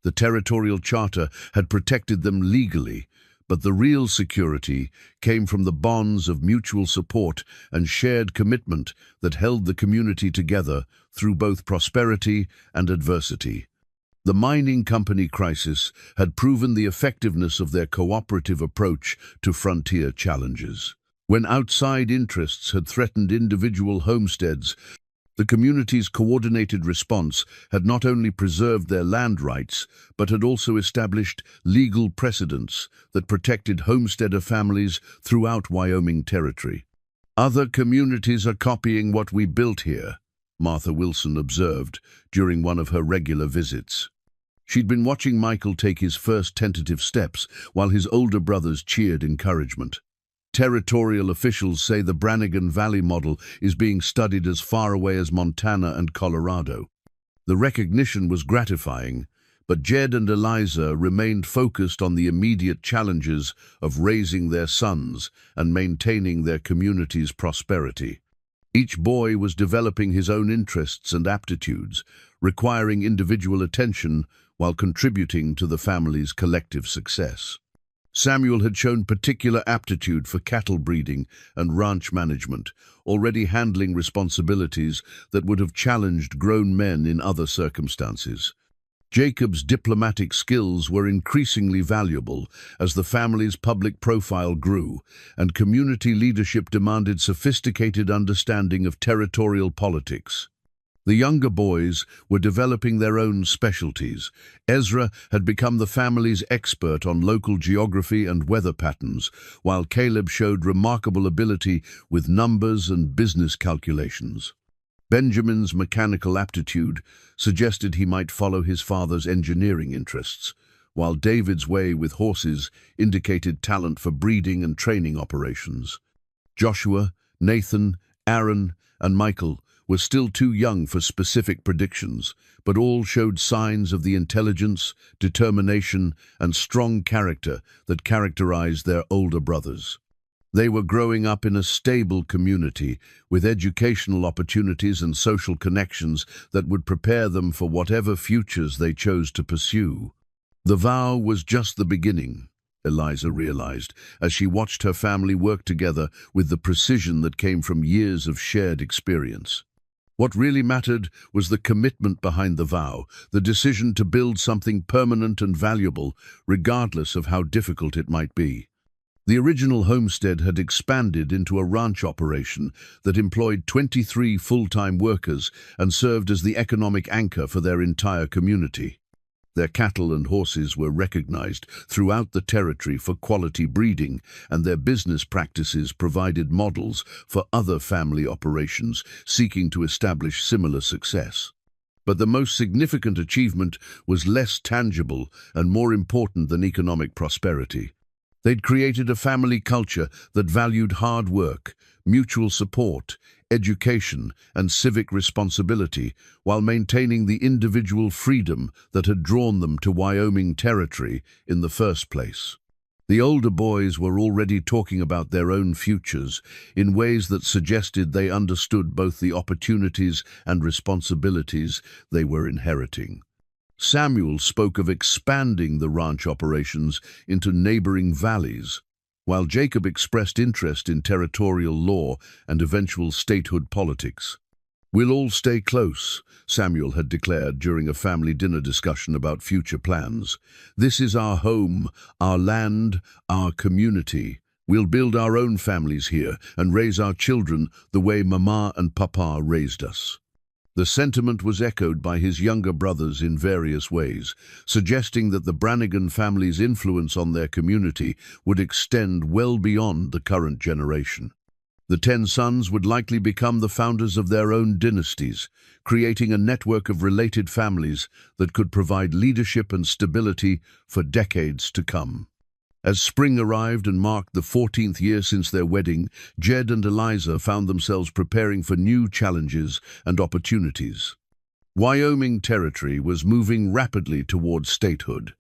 The territorial charter had protected them legally, but the real security came from the bonds of mutual support and shared commitment that held the community together through both prosperity and adversity. The mining company crisis had proven the effectiveness of their cooperative approach to frontier challenges. When outside interests had threatened individual homesteads, the community's coordinated response had not only preserved their land rights, but had also established legal precedents that protected homesteader families throughout Wyoming territory. "Other communities are copying what we built here," Martha Wilson observed during one of her regular visits. She'd been watching Michael take his first tentative steps while his older brothers cheered encouragement. Territorial officials say the Brannigan Valley model is being studied as far away as Montana and Colorado. The recognition was gratifying, but Jed and Eliza remained focused on the immediate challenges of raising their sons and maintaining their community's prosperity. Each boy was developing his own interests and aptitudes, requiring individual attention while contributing to the family's collective success. Samuel had shown particular aptitude for cattle breeding and ranch management, already handling responsibilities that would have challenged grown men in other circumstances. Jacob's diplomatic skills were increasingly valuable as the family's public profile grew and community leadership demanded sophisticated understanding of territorial politics. The younger boys were developing their own specialties. Ezra had become the family's expert on local geography and weather patterns, while Caleb showed remarkable ability with numbers and business calculations. Benjamin's mechanical aptitude suggested he might follow his father's engineering interests, while David's way with horses indicated talent for breeding and training operations. Joshua, Nathan, Aaron, and Michael were still too young for specific predictions, but all showed signs of the intelligence, determination, and strong character that characterized their older brothers. They were growing up in a stable community with educational opportunities and social connections that would prepare them for whatever futures they chose to pursue. The vow was just the beginning, Eliza realized, as she watched her family work together with the precision that came from years of shared experience. What really mattered was the commitment behind the vow, the decision to build something permanent and valuable, regardless of how difficult it might be. The original homestead had expanded into a ranch operation that employed 23 full-time workers and served as the economic anchor for their entire community. Their cattle and horses were recognized throughout the territory for quality breeding, and their business practices provided models for other family operations seeking to establish similar success. But the most significant achievement was less tangible and more important than economic prosperity. They'd created a family culture that valued hard work, mutual support, education, and civic responsibility, while maintaining the individual freedom that had drawn them to Wyoming territory in the first place. The older boys were already talking about their own futures in ways that suggested they understood both the opportunities and responsibilities they were inheriting. Samuel spoke of expanding the ranch operations into neighboring valleys, while Jacob expressed interest in territorial law and eventual statehood politics. "We'll all stay close," Samuel had declared during a family dinner discussion about future plans. "This is our home, our land, our community. We'll build our own families here and raise our children the way Mama and Papa raised us." The sentiment was echoed by his younger brothers in various ways, suggesting that the Brannigan family's influence on their community would extend well beyond the current generation. The 10 sons would likely become the founders of their own dynasties, creating a network of related families that could provide leadership and stability for decades to come. As spring arrived and marked the 14th year since their wedding, Jed and Eliza found themselves preparing for new challenges and opportunities. Wyoming Territory was moving rapidly towards statehood,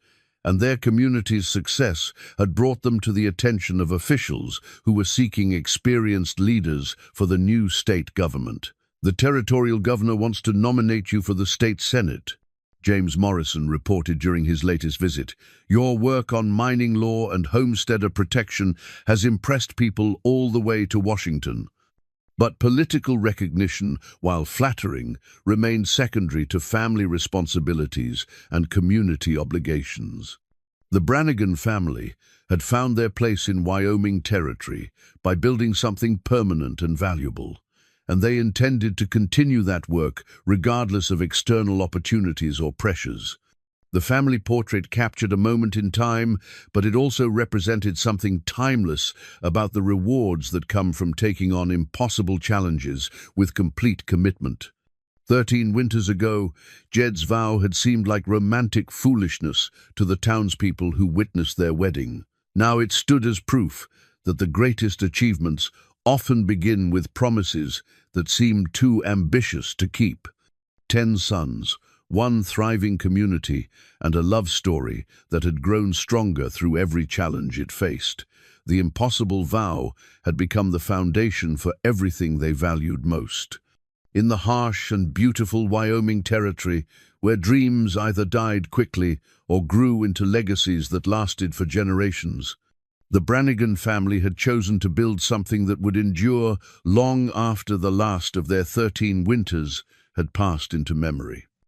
and their community's success had brought them to the attention of officials who were seeking experienced leaders for the new state government. "The territorial governor wants to nominate you for the state senate," James Morrison reported during his latest visit. "Your work on mining law and homesteader protection has impressed people all the way to Washington." But political recognition, while flattering, remained secondary to family responsibilities and community obligations. The Brannigan family had found their place in Wyoming Territory by building something permanent and valuable, and they intended to continue that work regardless of external opportunities or pressures. The family portrait captured a moment in time, but it also represented something timeless about the rewards that come from taking on impossible challenges with complete commitment. 13 winters ago, Jed's vow had seemed like romantic foolishness to the townspeople who witnessed their wedding. Now it stood as proof that the greatest achievements often begin with promises that seem too ambitious to keep. 10 sons, one thriving community, and a love story that had grown stronger through every challenge it faced. The impossible vow had become the foundation for everything they valued most. In the harsh and beautiful Wyoming Territory, where dreams either died quickly or grew into legacies that lasted for generations, the Brannigan family had chosen to build something that would endure long after the last of their 13 winters had passed into memory.